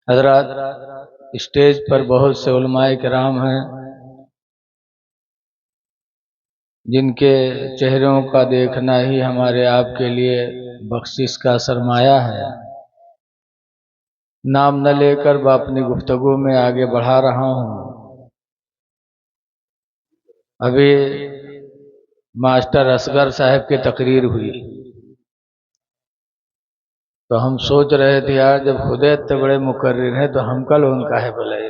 حضرات، اسٹیج پر بہت سے علماء کرام ہیں جن کے چہروں کا دیکھنا ہی ہمارے آپ کے لیے بخشش کا سرمایہ ہے۔ نام نہ لے کر میں اپنی گفتگو میں آگے بڑھا رہا ہوں۔ ابھی ماسٹر اصغر صاحب کی تقریر ہوئی تو ہم سوچ رہے تھے یار جب خود اتنے بڑے مقرر ہیں تو ہم کل ان کا ہے بھلائی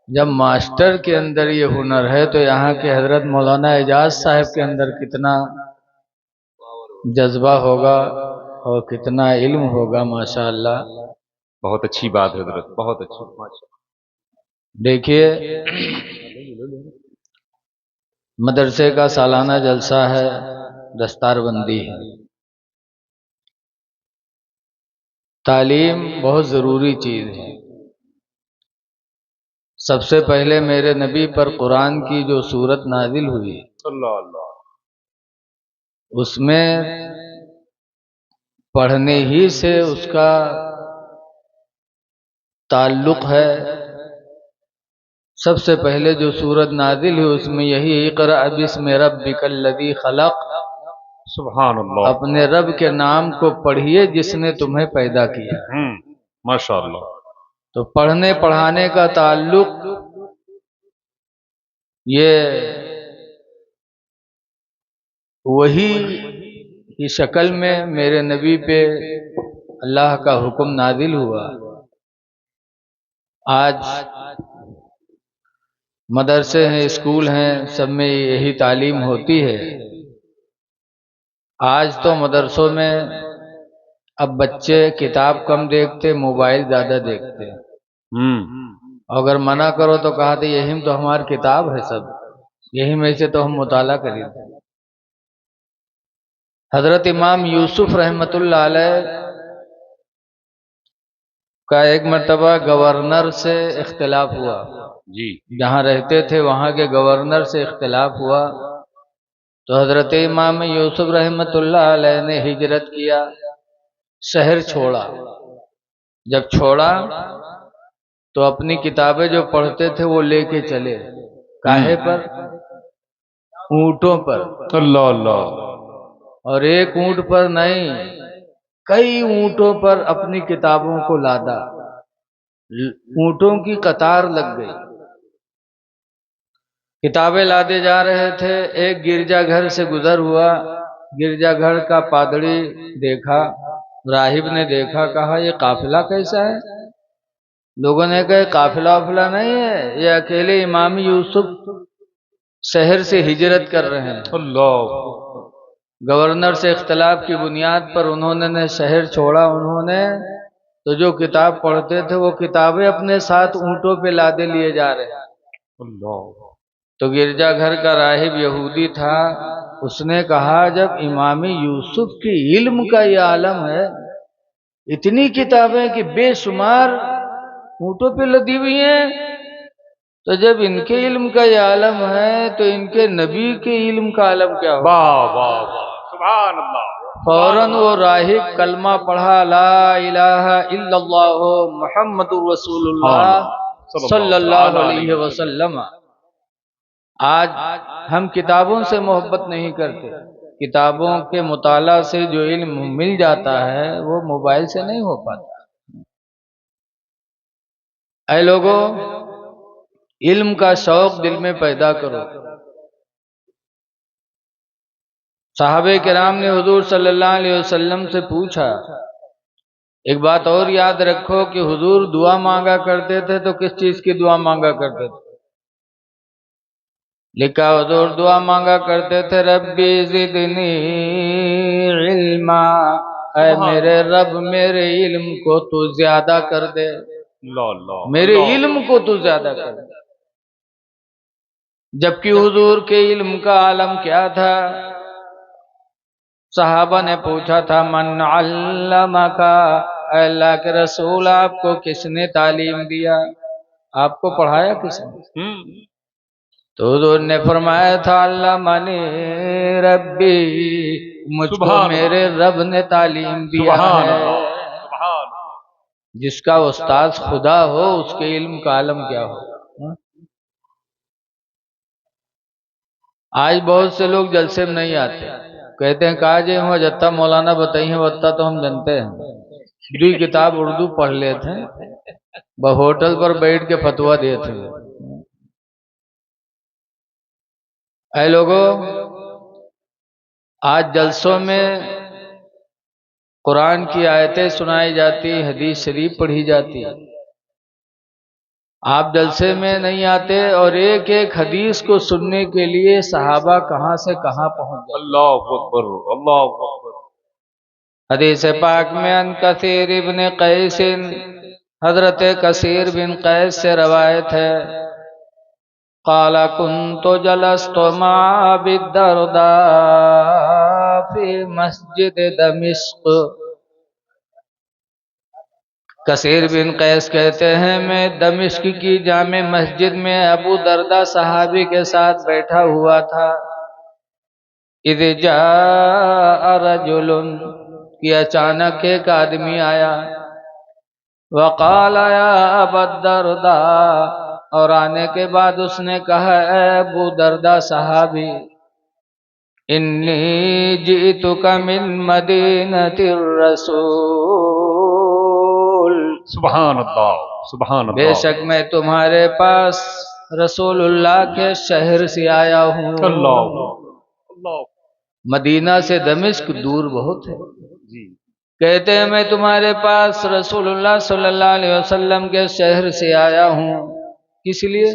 جب ماسٹر کے اندر یہ ہنر ہے تو یہاں کے حضرت مولانا اعجاز صاحب کے اندر کتنا جذبہ ہوگا اور کتنا علم ہوگا، ماشاءاللہ۔ بہت اچھی بات ہے حضرت، بہت اچھی بات۔ دیکھیے، مدرسے کا سالانہ جلسہ ہے، دستار بندی ہے۔ تعلیم بہت ضروری چیز ہے۔ سب سے پہلے میرے نبی پر قرآن کی جو سورت نازل ہوئی اس میں پڑھنے ہی سے اس کا تعلق ہے۔ سب سے پہلے جو سورت نازل ہوئی اس میں یہی اقرأ بسم ربک الذی خلق، سبحان اللہ، اپنے رب کے نام کو پڑھیے جس نے تمہیں پیدا کیا۔ ماشاءاللہ۔ تو پڑھنے پڑھانے کا تعلق یہ وہی کی شکل میں میرے نبی پہ اللہ کا حکم نازل ہوا۔ آج مدرسے ہیں، اسکول ہیں، سب میں یہی تعلیم ہوتی ہے۔ آج تو مدرسوں میں اب بچے کتاب کم دیکھتے، موبائل زیادہ دیکھتے۔ اگر منع کرو تو کہا تھا یہی تو ہماری کتاب ہے، سب یہی میں سے تو ہم مطالعہ کریں۔ حضرت امام یوسف رحمۃ اللہ علیہ کا ایک مرتبہ گورنر سے اختلاف ہوا، جہاں رہتے تھے وہاں کے گورنر سے اختلاف ہوا تو حضرت امام یوسف رحمۃ اللہ علیہ نے ہجرت کیا، شہر چھوڑا۔ جب چھوڑا تو اپنی کتابیں جو پڑھتے تھے وہ لے کے چلے، کاہے پر؟ اونٹوں پر۔ اللہ اللہ۔ اور ایک اونٹ پر نہیں، کئی اونٹوں پر اپنی کتابوں کو لادا، اونٹوں کی قطار لگ گئی، کتابیں لادے جا رہے تھے۔ ایک گرجا گھر سے گزر ہوا، گرجا گھر کا پادری دیکھا، راہب نے دیکھا، کہا یہ قافلہ کیسا ہے؟ لوگوں نے کہا قافلہ وافلہ نہیں ہے، یہ اکیلے امام یوسف شہر سے ہجرت کر رہے ہیں۔ اللہ۔ گورنر سے اختلاف کی بنیاد پر انہوں نے شہر چھوڑا، انہوں نے تو جو کتاب پڑھتے تھے وہ کتابیں اپنے ساتھ اونٹوں پہ لادے لیے جا رہے ہیں۔ اللہ۔ تو گرجا گھر کا راہب یہودی تھا، اس نے کہا جب امام یوسف کی علم کا یہ عالم ہے، اتنی کتابیں کہ بے شمار اونٹوں پہ لدی ہوئی ہیں، تو جب ان کے علم کا یہ عالم ہے تو ان کے نبی کے علم کا عالم کیا ہو؟ واہ واہ واہ، سبحان اللہ۔ فوراً وہ راہب کلمہ پڑھا، لا الہ الا اللہ محمد رسول اللہ صلی اللہ علیہ وسلم۔ آج ہم کتابوں سے محبت نہیں کرتے، کتابوں کے مطالعہ سے جو علم مل جاتا ہے وہ موبائل سے نہیں ہو پاتا۔ اے لوگوں، علم کا شوق دل میں پیدا کرو۔ صحابہ کرام نے حضور صلی اللہ علیہ وسلم سے پوچھا، ایک بات اور یاد رکھو کہ حضور دعا مانگا کرتے تھے تو کس چیز کی دعا مانگا کرتے تھے؟ لکھا حضور دعا مانگا کرتے تھے ربی زدنی علما، اے میرے رب میرے علم کو تو زیادہ کر دے، میرے علم کو تو زیادہ کر دے۔ جبکہ حضور کے علم کا عالم کیا تھا؟ صحابہ نے پوچھا تھا من علمک، اے اللہ کے رسول آپ کو کس نے تعلیم دیا، آپ کو پڑھایا کس نے؟ تو حضور نے فرمایا تھا علمنی ربی، مجھ کو میرے رب نے تعلیم دیا ہے۔ جس کا استاد خدا ہو اس کے علم کا عالم کیا ہو؟ آج بہت سے لوگ جلسے میں نہیں آتے، کہتے ہیں کہا جی ہوں جتہ مولانا بتائی ہیں وتہ تو ہم جانتے ہیں، دوئی کتاب اردو پڑھ لیتے ہیں، ہوٹل پر بیٹھ کے فتویٰ دیتے ہیں۔ اے لوگوں، آج جلسوں میں قرآن کی آیتیں سنائی جاتی، حدیث شریف پڑھی جاتی، آپ جلسے میں نہیں آتے اور ایک ایک حدیث کو سننے کے لیے صحابہ کہاں سے کہاں پہنچ جاتے۔ اللہ اکبر، اللہ اکبر۔ حدیث پاک میں ان کثیر ابن قیس، حضرت کثیر بن قیس سے روایت ہے، قال كنت جلست مع ابي الدرداء في مسجد دمشق۔ کثیر بن قیس کہتے ہیں میں دمشق کی جامع مسجد میں ابو درداء صحابی کے ساتھ بیٹھا ہوا تھا، اذ جاء رجل، کہ اچانک ایک آدمی آیا، وقال یا ابا الدرداء، اور آنے کے بعد اس نے کہا اے ابو درداء صحابی، انی جئتک من مدینۃ الرسول، سبحان اللہ، سبحان اللہ، بے شک میں تمہارے پاس رسول اللہ کے شہر سے آیا ہوں۔ اللہ اللہ، مدینہ سے دمشق دور بہت ہے، جی، کہتے ہیں میں تمہارے پاس رسول اللہ صلی اللہ علیہ وسلم کے شہر سے آیا ہوں، کس لیے؟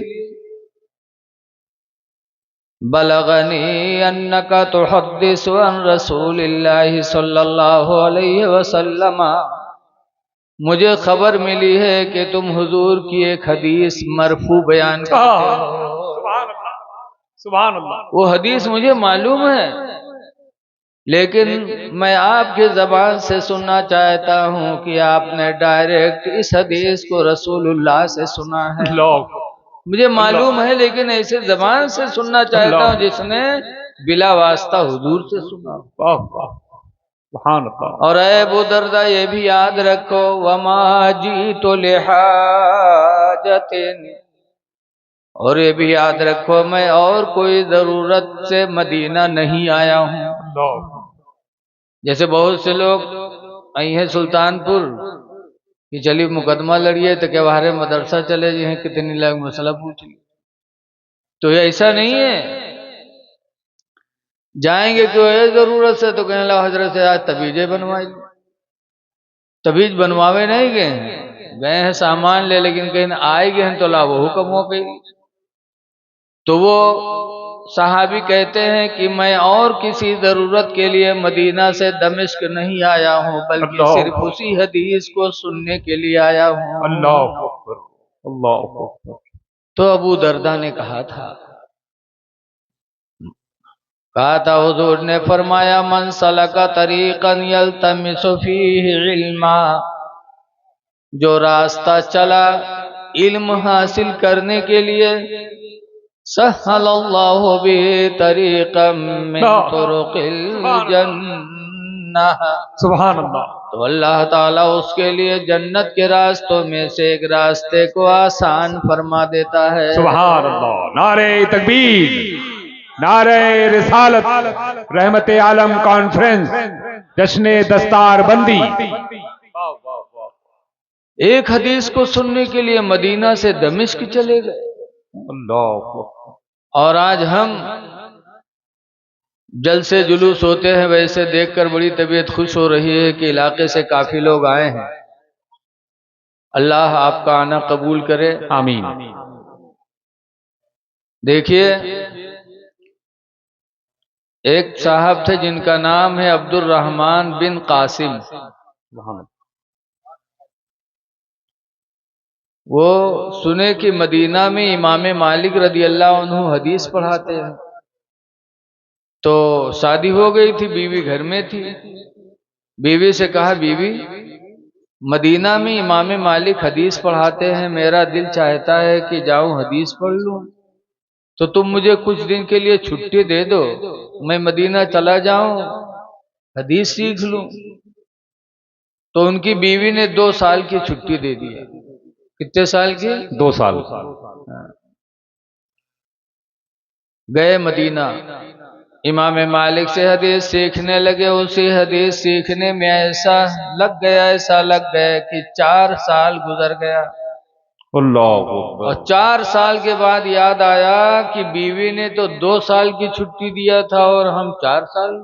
بلغنی انک تحدث عن رسول اللہ صلی اللہ علیہ وسلم، مجھے خبر ملی ہے کہ تم حضور کی ایک حدیث مرفوع بیان کرتے ہو۔ سبحان اللہ، سبحان اللہ، وہ حدیث مجھے معلوم ہے، لیکن میں آپ کی زبان سے سننا چاہتا ہوں کہ آپ نے ڈائریکٹ اس حدیث کو رسول اللہ سے سنا ہے۔ اللہ، مجھے معلوم ہے لیکن ایسے زبان سے سننا چاہتا ہوں جس نے بلا واسطہ حضور سے سنا۔ واہ واہ، سبحان اللہ، اور اے ابو درداء یہ بھی یاد رکھو، وما جئت لحاجۃ، اور یہ بھی یاد رکھو میں اور کوئی ضرورت سے مدینہ نہیں آیا ہوں۔ اللہ، جیسے بہت سے لوگ آئی ہیں سلطان پور کہ چلی مقدمہ لڑیے تو کہ باہر مدرسہ چلے جائیں کتنی لاکھ مسئلہ پوچھ لی، تو یہ ایسا نہیں ہے، جائیں گے کیوں ہے ضرورت سے تو کہیں لا حضرت سے آج تبیجیں بنوائی، تبیج بنواوے نہیں گئے ہیں سامان لے، لیکن کہیں آئے گئے ہیں تو لا وہ حکم ہو گئی۔ تو وہ صحابی کہتے ہیں کہ میں اور کسی ضرورت کے لیے مدینہ سے دمشق نہیں آیا ہوں، بلکہ صرف اسی حدیث کو سننے کے لیے آیا ہوں۔ اللہ اکبر، اللہ اکبر۔ تو ابو درداء نے کہا تھا حضور نے فرمایا من سلک طریقا یلتمس فیہ علما، جو راستہ چلا علم حاصل کرنے کے لیے، سہل اللہ بہ طریقا من طرق الجنہ، سبحان اللہ، تو اللہ تعالیٰ اس کے لیے جنت کے راستوں میں سے ایک راستے کو آسان فرما دیتا ہے۔ سبحان اللہ، نعرہ تکبیر، نعرہ رسالت، رحمت عالم کانفرنس، جشن دستار بندی۔ ایک حدیث کو سننے کے لیے مدینہ سے دمشق چلے گئے، اللہ، اور آج ہم جلسے جلوس ہوتے ہیں، ویسے دیکھ کر بڑی طبیعت خوش ہو رہی ہے کہ علاقے سے کافی لوگ آئے ہیں، اللہ آپ کا آنا قبول کرے، آمین۔ دیکھیے ایک صاحب تھے جن کا نام ہے عبد الرحمن بن قاسم، وہ سنے کہ مدینہ میں امام مالک رضی اللہ عنہ حدیث پڑھاتے ہیں، تو شادی ہو گئی تھی، بیوی گھر میں تھی، بیوی سے کہا بیوی مدینہ میں امام مالک حدیث پڑھاتے ہیں، میرا دل چاہتا ہے کہ جاؤں حدیث پڑھ لوں، تو تم مجھے کچھ دن کے لیے چھٹی دے دو، میں مدینہ چلا جاؤں حدیث سیکھ لوں۔ تو ان کی بیوی نے 2 سال کی چھٹی دے دی. کتنے سال کی؟ 2 سال. گئے مدینہ، امام مالک سے حدیث سیکھنے لگے. اسی حدیث سیکھنے میں ایسا لگ گیا کہ 4 سال گزر گیا. اللہ اکبر. اور 4 سال کے بعد یاد آیا کہ بیوی نے تو 2 سال کی چھٹی دیا تھا اور ہم 4 سال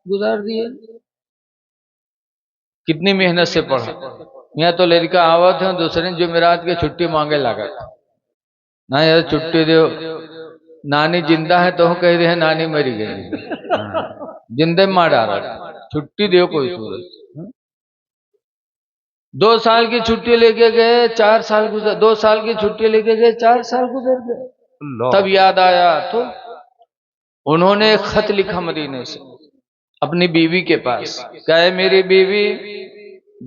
گزار دیے. کتنی محنت سے پڑھا. یہاں تو لڑکا آوت ہے دوسرے جمعرات کی چھٹی مانگے لگا نہ یار چھٹی دیو. نانی زندہ ہے تو کہہ دے نانی مری گئی. زندہ مار ڈالا چھٹی دیو کوئی صورت. 2 سال کی چھٹی لے کے گئے 4 سال گزر. 2 سال کی چھٹی لے کے گئے 4 سال گزر گئے. تب یاد آیا تو انہوں نے ایک خط لکھا مدینے سے اپنی بیوی کے پاس. کہے میری بیوی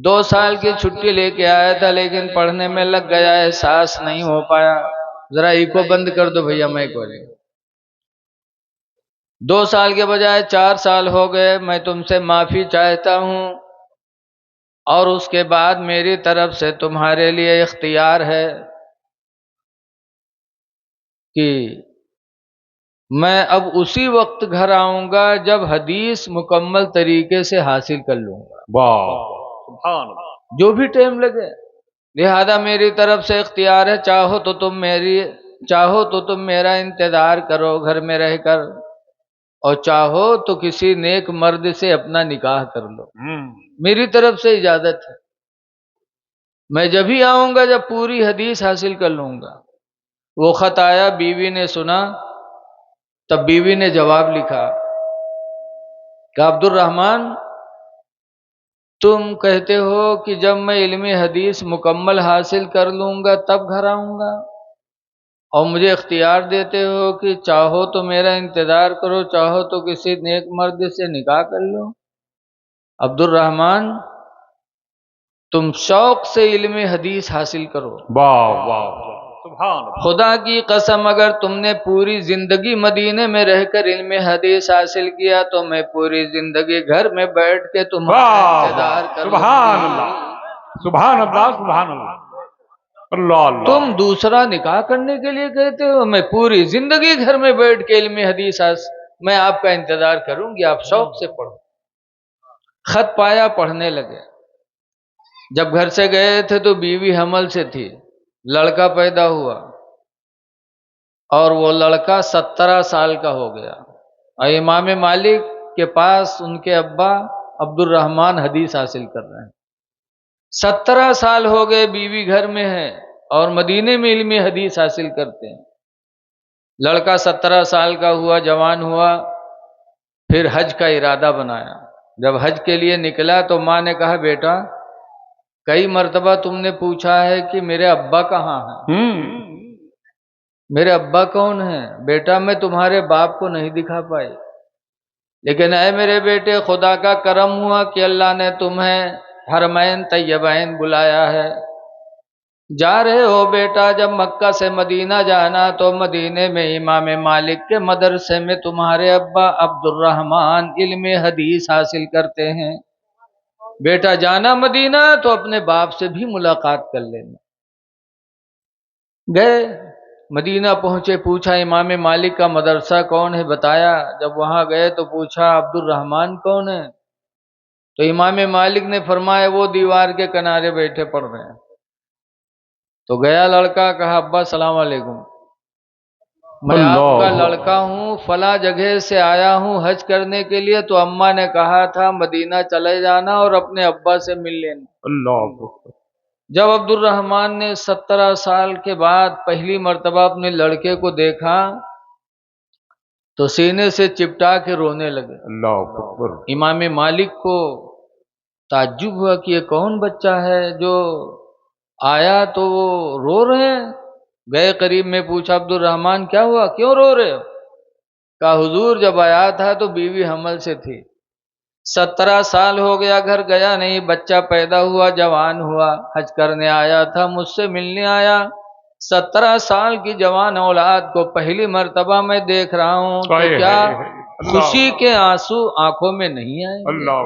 2 سال کی چھٹی لے کے آیا تھا لیکن پڑھنے میں لگ گیا، احساس نہیں ہو پایا. ذرا ایکو بند کر دو بھیا میں کو لے. 2 سال کے بجائے 4 سال ہو گئے. میں تم سے معافی چاہتا ہوں اور اس کے بعد میری طرف سے تمہارے لیے اختیار ہے کہ میں اب اسی وقت گھر آؤں گا جب حدیث مکمل طریقے سے حاصل کر لوں گا. واہ سبحان اللہ. جو بھی ٹائم لگے. لہذا میری طرف سے اختیار ہے، چاہو تو تم میرا انتظار کرو گھر میں رہ کر، اور چاہو تو کسی نیک مرد سے اپنا نکاح کر لو. میری طرف سے اجازت ہے. میں جب ہی آؤں گا جب پوری حدیث حاصل کر لوں گا. وہ خط آیا، بیوی نے سنا. تب بیوی نے جواب لکھا کہ عبد الرحمن تم کہتے ہو کہ جب میں علم حدیث مکمل حاصل کر لوں گا تب گھر آؤں گا، اور مجھے اختیار دیتے ہو کہ چاہو تو میرا انتظار کرو، چاہو تو کسی نیک مرد سے نکاح کر لو. عبد الرحمن تم شوق سے علم حدیث حاصل کرو. واہ واہ سبحان اللہ. خدا کی قسم اگر تم نے پوری زندگی مدینے میں رہ کر علم حدیث حاصل کیا تو میں پوری زندگی گھر میں بیٹھ کے تمہارا انتظار کروں. سبحان اللہ سبحان اللہ سبحان اللہ. اللہ اللہ. تم دوسرا نکاح کرنے کے لیے کہتے ہو، میں پوری زندگی گھر میں بیٹھ کے علم حدیث میں آپ کا انتظار کروں گی، آپ شوق سے پڑھو. خط پایا، پڑھنے لگے. جب گھر سے گئے تھے تو بیوی حمل سے تھی. لڑکا پیدا ہوا اور وہ لڑکا 17 سال کا ہو گیا. اور امام مالک کے پاس ان کے ابا عبد الرحمن حدیث حاصل کر رہے ہیں. 17 سال ہو گئے بیوی گھر میں ہے اور مدینے میں علم حدیث حاصل کرتے ہیں. لڑکا 17 سال کا ہوا، جوان ہوا. پھر حج کا ارادہ بنایا. جب حج کے لیے نکلا تو ماں نے کہا بیٹا کئی مرتبہ تم نے پوچھا ہے کہ میرے ابا کہاں ہیں، میرے ابا کون ہیں؟ بیٹا میں تمہارے باپ کو نہیں دکھا پائی، لیکن اے میرے بیٹے خدا کا کرم ہوا کہ اللہ نے تمہیں حرمین طیبین بلایا ہے. جا رہے ہو بیٹا جب مکہ سے مدینہ جانا تو مدینے میں امام مالک کے مدرسے میں تمہارے ابا عبد الرحمن علم حدیث حاصل کرتے ہیں. بیٹا جانا مدینہ تو اپنے باپ سے بھی ملاقات کر لینا. گئے مدینہ پہنچے، پوچھا امام مالک کا مدرسہ کون ہے، بتایا. جب وہاں گئے تو پوچھا عبد الرحمن کون ہے، تو امام مالک نے فرمایا وہ دیوار کے کنارے بیٹھے پڑھ رہے ہیں. تو گیا لڑکا، کہا ابا السلام علیکم، میں آپ کا لڑکا ہوں، فلاں جگہ سے آیا ہوں حج کرنے کے لیے، تو اماں نے کہا تھا مدینہ چلے جانا اور اپنے ابا سے مل لینا. اللہ. جب عبد الرحمن نے 17 سال کے بعد پہلی مرتبہ اپنے لڑکے کو دیکھا تو سینے سے چپٹا کے رونے لگے. اللہ اکبر. امام مالک کو تعجب ہوا کہ یہ کون بچہ ہے جو آیا تو وہ رو رہے ہیں. گئے قریب میں، پوچھا عبد الرحمن کیا ہوا، کیوں رو رہے ہو؟ کہا حضور جب آیا تھا تو بیوی حمل سے تھی، 17 سال ہو گیا گھر گیا نہیں، بچہ پیدا ہوا، جوان ہوا، حج کرنے آیا تھا، مجھ سے ملنے آیا. 17 سال کی جوان اولاد کو پہلی مرتبہ میں دیکھ رہا ہوں تو کیا خوشی کے آنسو آنکھوں میں نہیں آئے؟ اللہ.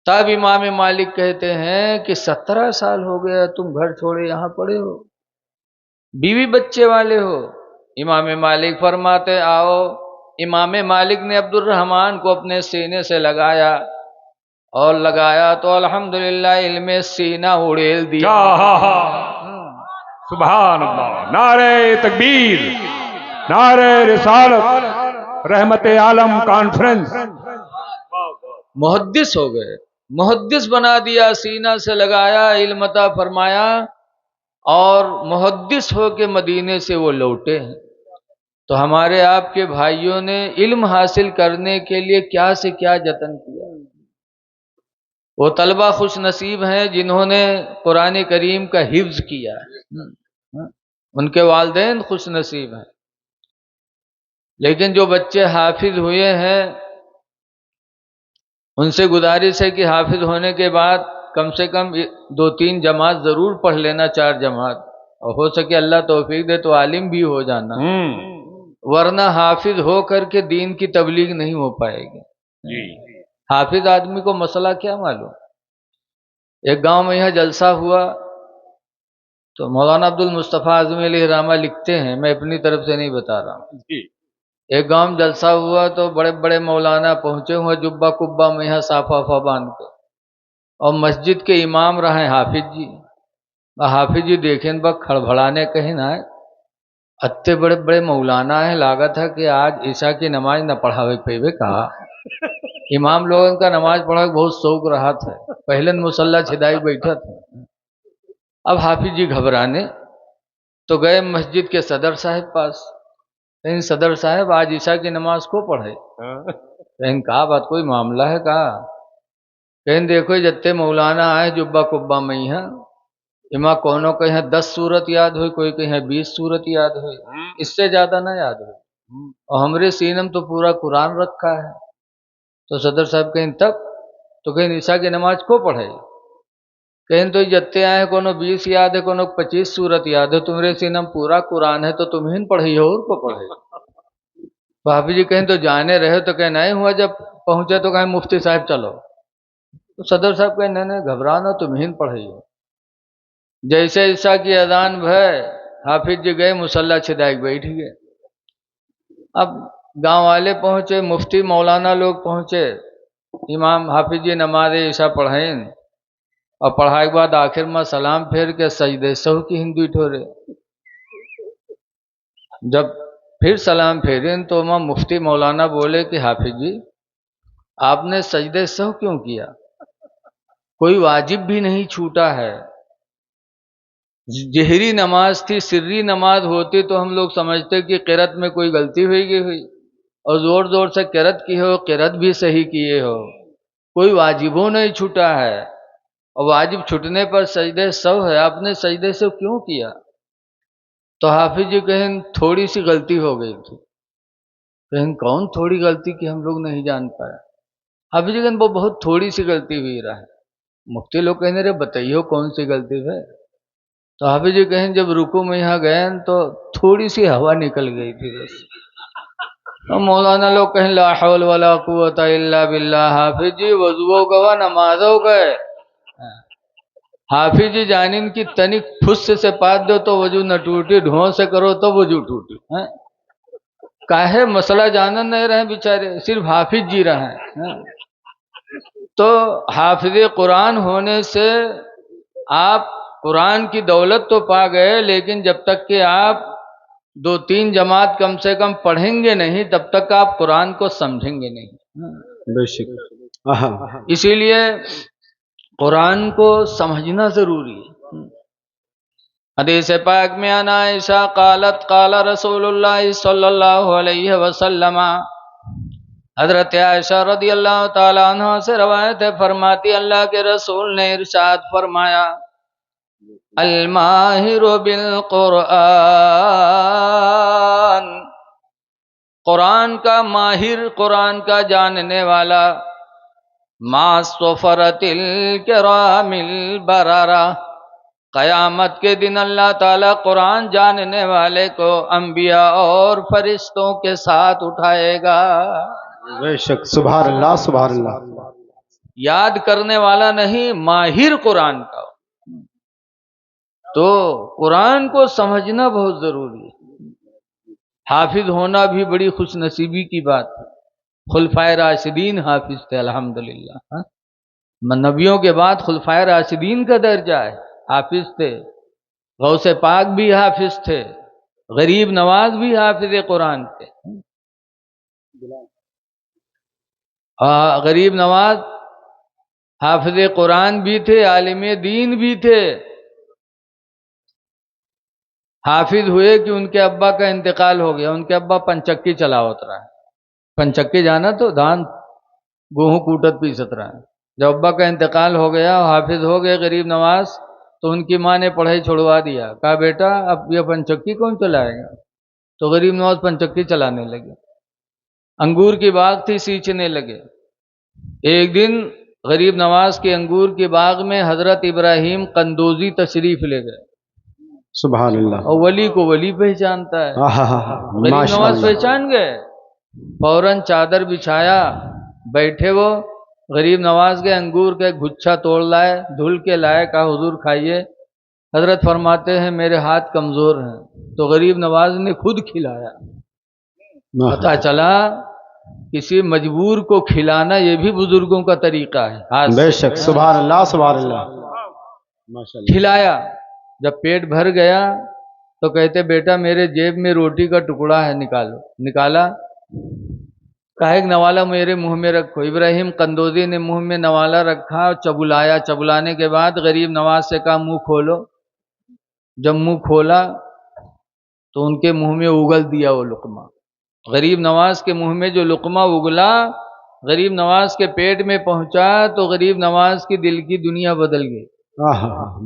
تب امام مالک کہتے ہیں کہ 17 سال ہو گیا تم گھر چھوڑے یہاں پڑے ہو، بیوی بچے والے ہو۔ امام مالک فرماتے آؤ۔ امام مالک نے عبد الرحمن کو اپنے سینے سے لگایا اور لگایا تو الحمدللہ علم سینہ اڑیل دیا۔ سبحان اللہ، نعرہ تکبیر، نعرہ رسالت، رحمت عالم کانفرنس۔ محدث ہو گئے، محدث بنا دیا، سینہ سے لگایا، علم عطا فرمایا، اور محدث ہو کے مدینے سے وہ لوٹے ہیں۔ تو ہمارے آپ کے بھائیوں نے علم حاصل کرنے کے لیے کیا سے کیا جتن کیا۔ وہ طلبہ خوش نصیب ہیں جنہوں نے قرآن کریم کا حفظ کیا ہے، ان کے والدین خوش نصیب ہیں۔ لیکن جو بچے حافظ ہوئے ہیں ان سے گزارش ہے کہ حافظ ہونے کے بعد کم سے کم 2-3 جماعت ضرور پڑھ لینا، 4 جماعت، اور ہو سکے اللہ توفیق دے تو عالم بھی ہو جانا، ورنہ حافظ ہو کر کے دین کی تبلیغ نہیں ہو پائے گی۔ حافظ آدمی کو مسئلہ کیا معلوم۔ ایک گاؤں میں یہاں جلسہ ہوا تو مولانا عبد المصطفیٰ اعظمی علیہ رحمہ لکھتے ہیں، میں اپنی طرف سے نہیں بتا رہا ہوں، ایک گاؤں میں جلسہ ہوا تو بڑے بڑے مولانا پہنچے ہوئے جبہ کبہ میں یہاں صافہ باندھ کے، اور مسجد کے امام رہے حافظ جی۔ حافظ جی دیکھیں بس کھڑبڑانے کہیں نہ ہے، اتے بڑے بڑے مولانا ہیں، لاگت ہے کہ آج عشاء کی نماز نہ پڑھاوے پیوے کہا۔ امام لوگوں کا نماز پڑھا بہت شوق رہا تھا، پہلے مصلی چھدائی بیٹھا تھا۔ اب حافظ جی گھبرانے تو گئے مسجد کے صدر صاحب پاس، کہیں صدر صاحب آج عشاء کی نماز کو پڑھے؟ کہیں کہا بات کوئی معاملہ ہے؟ کہا کہیں دیکھو جتے مولانا آئے جبہ کبہ میں یہاں، اما کونوں کو یہاں 10 سورت یاد ہوئی، کوئی کہیں 20 سورت یاد ہوئی، اس سے زیادہ نہ یاد ہوئی، اور ہمارے سینم تو پورا قرآن رکھا ہے۔ تو صدر صاحب کہیں تب تو کہیں عشاء کی نماز کو پڑھے؟ کہیں تو جتے آئے کونوں 20 یاد ہے، کونوں 25 سورت یاد ہے، تمہارے سینم پورا قرآن ہے تو تمہیں پڑھی اور کو پڑھے؟ حافظ جی کہیں تو جانے رہے تو کہیں نہیں ہوا، جب پہنچے تو کہیں مفتی صاحب چلو، تو صدر صاحب کہیں نہیں گھبرانا تمہیں پڑھی ہو۔ جیسے عشاء کی اذان بھائی حافظ جی گئے مصلی چھدائی بیٹھ گئے۔ اب گاؤں والے پہنچے، مفتی مولانا لوگ پہنچے، امام حافظ جی نماز عشاء پڑھائیں، اور پڑھائی کے بعد آخر میں سلام پھیر کے سجدے سہو کی ہندو ٹھورے۔ جب پھر سلام پھیریں تو وہاں مفتی مولانا بولے کہ حافظ جی آپ نے سجدے سہو کیوں کیا؟ کوئی واجب بھی نہیں چھوٹا ہے، جہری نماز تھی، سری نماز ہوتی تو ہم لوگ سمجھتے کہ قرأت میں کوئی غلطی ہوئی اور زور زور سے قرأت کی ہو، قرأت بھی صحیح کیے ہو، کوئی واجبوں نہیں چھوٹا ہے، اور واجب چھٹنے پر سجدے سہو ہے، آپ نے سجدے سہو کیوں کیا؟ تو حافظ جی کہیں تھوڑی سی غلطی ہو گئی تھی۔ کہیں کون تھوڑی غلطی کی ہم لوگ نہیں جان پایا؟ حافظ جی کہیں وہ بہت تھوڑی سی غلطی ہوئی رہا ہے۔ مفتی لوگ کہنے رہے بتائیے کون سی غلطی ہے؟ تو حافظ جی کہیں جب رکوع میں یہاں گئے تو تھوڑی سی ہوا نکل گئی تھی بس۔ تو مولانا لوگ کہیں لا حول ولا قوت الا باللہ، حافظ جی وضو گوا نمازوں گئے، حافظ جی جانن کی تنک پھس سے پات دو تو وضو نہ ٹوٹی، ڈھوں سے کرو تو وضو ٹوٹی۔ کاہے مسئلہ جانن نہیں رہے بیچارے، صرف حافظ جی رہے۔ تو حافظ قرآن ہونے سے آپ قرآن کی دولت تو پا گئے، لیکن جب تک کہ آپ 2-3 جماعت کم سے کم پڑھیں گے نہیں تب تک آپ قرآن کو سمجھیں گے نہیں۔ بے شک، اسی لیے قرآن کو سمجھنا ضروری ہے۔ حدیث پاک میں عن عائشہ قالت قال رسول اللہ صلی اللہ علیہ وسلم، حضرت عائشہ رضی اللہ تعالی عنہ سے روایت ہے، فرماتی اللہ کے رسول نے ارشاد فرمایا الماہر بالقرآن، قرآن کا ماہر، قرآن کا جاننے والا، مع صفرۃ الکرام البررہ، قیامت کے دن اللہ تعالیٰ قرآن جاننے والے کو انبیاء اور فرشتوں کے ساتھ اٹھائے گا۔ بے شک، سبحان اللہ سبحان اللہ۔ یاد کرنے والا نہیں، ماہر قرآن کا ہو۔ تو قرآن کو سمجھنا بہت ضروری ہے۔ حافظ ہونا بھی بڑی خوش نصیبی کی بات ہے۔ خلفائے راشدین حافظ تھے الحمدللہ۔ نبیوں کے بعد خلفائے راشدین کا درجہ ہے، حافظ تھے۔ غوث پاک بھی حافظ تھے، غریب نواز بھی حافظ قرآن تھے۔ غریب نواز حافظ قرآن بھی تھے، عالم دین بھی تھے۔ حافظ ہوئے کہ ان کے ابا کا انتقال ہو گیا۔ ان کے ابا پنچکی چلا اترا ہے۔ پنچکی جانا تو دھان گوہوں کوٹت پیست رہا ہے۔ جب ابا کا انتقال ہو گیا، حافظ ہو گئے غریب نواز، تو ان کی ماں نے پڑھائی چھوڑوا دیا۔ کہا بیٹا اب یہ پنچکی کون چلائے گا؟ تو غریب نواز پنچکی چلانے لگے۔ انگور کی باغ تھی، سینچنے لگے۔ ایک دن غریب نواز کے انگور کے باغ میں حضرت ابراہیم قندوزی تشریف لے گئے۔ سبحان اللہ۔ اور ولی کو ولی پہچانتا ہے۔ غریب ماشاء نواز اللہ۔ پہچان گئے، فوراً چادر بچھایا، بیٹھے۔ وہ غریب نواز کے انگور کا ایک گچھا توڑ لائے، دھل کے لائے، کہا حضور کھائیے۔ حضرت فرماتے ہیں میرے ہاتھ کمزور ہیں، تو غریب نواز نے خود کھلایا۔ پتہ چلا کسی مجبور کو کھلانا یہ بھی بزرگوں کا طریقہ ہے۔ ہاتھ بے سے شک، سبحان اللہ سبحان اللہ۔ ماشاء اللہ۔ کھلایا۔ جب پیٹ بھر گیا تو کہتے بیٹا میرے جیب میں روٹی کا ٹکڑا ہے، نکالو۔ نکالا، کہا ایک نوالا میرے منہ میں رکھو۔ ابراہیم قندوزی نے منہ میں نوالا رکھا، چبلایا۔ چبلانے کے بعد غریب نواز سے کہا منہ کھولو۔ جب منہ کھولا تو ان کے منہ میں اگل دیا وہ لقمہ۔ غریب نواز کے منہ میں جو لقمہ اگلا، غریب نواز کے پیٹ میں پہنچا تو غریب نواز کی دل کی دنیا بدل گئی۔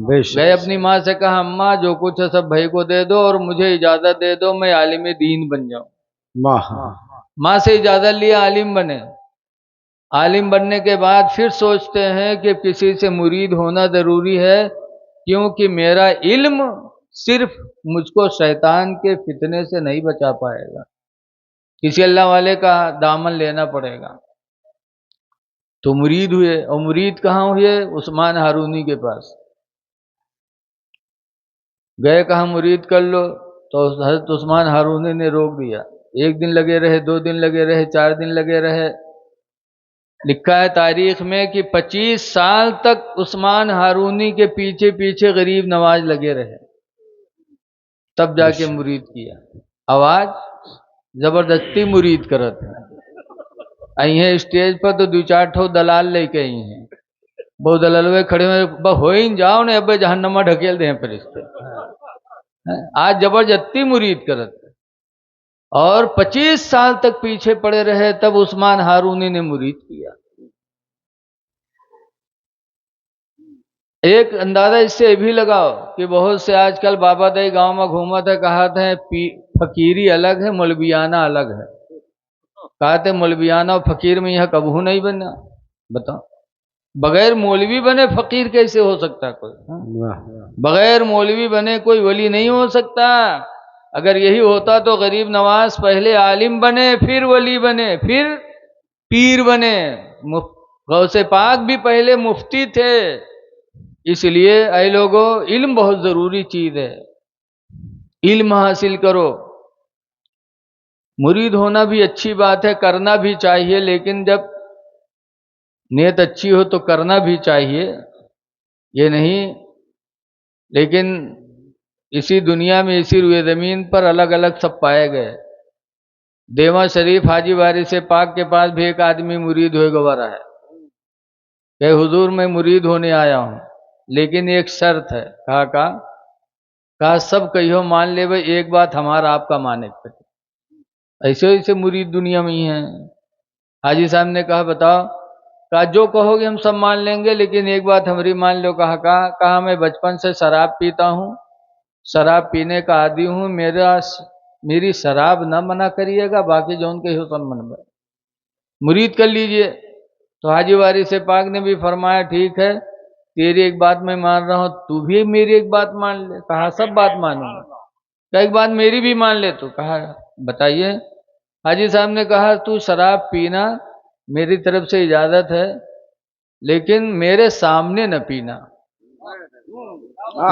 بے شک۔ گئے اپنی ماں سے کہا اماں جو کچھ ہے سب بھائی کو دے دو اور مجھے اجازت دے دو میں عالم دین بن جاؤں۔ ماں سے اجازت لیا، عالم بنے۔ عالم بننے کے بعد پھر سوچتے ہیں کہ کسی سے مرید ہونا ضروری ہے، کیونکہ میرا علم صرف مجھ کو شیطان کے فتنے سے نہیں بچا پائے گا، کسی اللہ والے کا دامن لینا پڑے گا۔ تو مرید ہوئے، اور مرید کہاں ہوئے؟ عثمان ہارونی کے پاس گئے، کہا مرید کر لو، تو حضرت عثمان ہارونی نے روک دیا۔ ایک دن لگے رہے، 2 دن لگے رہے، 4 دن لگے رہے۔ لکھا ہے تاریخ میں کہ 25 سال تک عثمان ہارونی کے پیچھے پیچھے غریب نواز لگے رہے، تب جا کے مرید کیا۔ آواز زبردستی مرید کرت ہے۔ آئی ہیں اسٹیج پر تو 2-4 ٹھو دلال لے کے آئی ہیں، وہ دلالوے کھڑے ہوئے ہوئی جاؤ نے اب جہنمہ ڈھکیل دیں فرشتے۔ آج زبردستی مرید کرت ہے، اور 25 سال تک پیچھے پڑے رہے، تب عثمان ہارونی نے مرید کیا۔ ایک اندازہ اس سے بھی لگاؤ کہ بہت سے آج کل بابا دائی گاؤں میں گھوما تھا، کہا تھا فقیری الگ ہے مولویانہ الگ ہے۔ کہا تھے مولویانہ اور فقیر میں یہاں کبہو نہیں بنا۔ بتاؤ بغیر مولوی بنے فقیر کیسے ہو سکتا ہے کوئی؟ بغیر مولوی بنے کوئی ولی نہیں ہو سکتا۔ اگر یہی ہوتا تو غریب نواز پہلے عالم بنے، پھر ولی بنے، پھر پیر بنے۔ غوث پاک بھی پہلے مفتی تھے۔ اس لیے اے لوگوں، علم بہت ضروری چیز ہے، علم حاصل کرو۔ مرید ہونا بھی اچھی بات ہے، کرنا بھی چاہیے، لیکن جب نیت اچھی ہو تو کرنا بھی چاہیے، یہ نہیں۔ لیکن اسی دنیا میں، اسی روئے زمین پر الگ الگ سب پائے گئے۔ دیواں شریف حاجی وارث پاک کے پاس بھی ایک آدمی مرید ہوئے گوارا ہے کہ حضور میں مرید ہونے آیا ہوں، لیکن ایک شرط ہے۔ کہا سب کہیو مان لے بھائی، ایک بات ہمارا آپ کا مانے۔ ایسے مرید دنیا میں ہی ہیں۔ حاجی صاحب نے کہا بتاؤ؟ کہا جو کہو گے ہم سب مان لیں گے، لیکن ایک بات ہماری مان لو۔ کہا میں بچپن سے شراب پیتا ہوں، شراب پینے کا عادی ہوں، میری شراب نہ منع کریے گا، باقی جو ان کے حسن من میں مرید کر لیجئے۔ تو حاجی وارث پاک نے بھی فرمایا ٹھیک ہے، تیری ایک بات میں مان رہا ہوں، تو بھی میری ایک بات مان لے۔ کہا سب بات مانوں گا۔ کہا ایک بات میری بھی مان لے تو۔ کہا بتائیے۔ حاجی صاحب نے کہا تو شراب پینا میری طرف سے اجازت ہے، لیکن میرے سامنے نہ پینا۔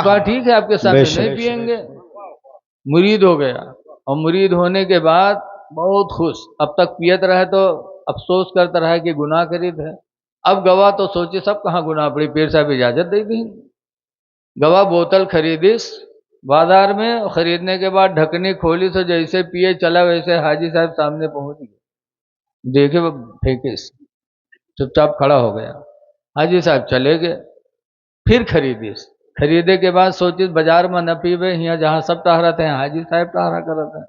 کہا ٹھیک ہے آپ کے سامنے نہیں پیئیں گے۔ مرید ہو گیا، اور مرید ہونے کے بعد بہت خوش، اب تک پیت رہا تو افسوس کرتا رہا کہ گناہ کرید ہے۔ اب گواہ تو سوچے سب کہاں گناہ پڑی، پیر صاحب اجازت دے دیں۔ گواہ بوتل خریدیس بازار میں، خریدنے کے بعد ڈھکنی کھولی تو جیسے پیے چلا ویسے حاجی صاحب سامنے پہنچ گئے، دیکھے وہ پھینکے، چپ چاپ کھڑا ہو گیا۔ حاجی صاحب چلے گئے، پھر خریدیس، خریدے کے بعد سوچی بازار میں نہ پیوے، یہاں جہاں سب ٹہرا تھے حاجی صاحب ٹہرا کر رہے،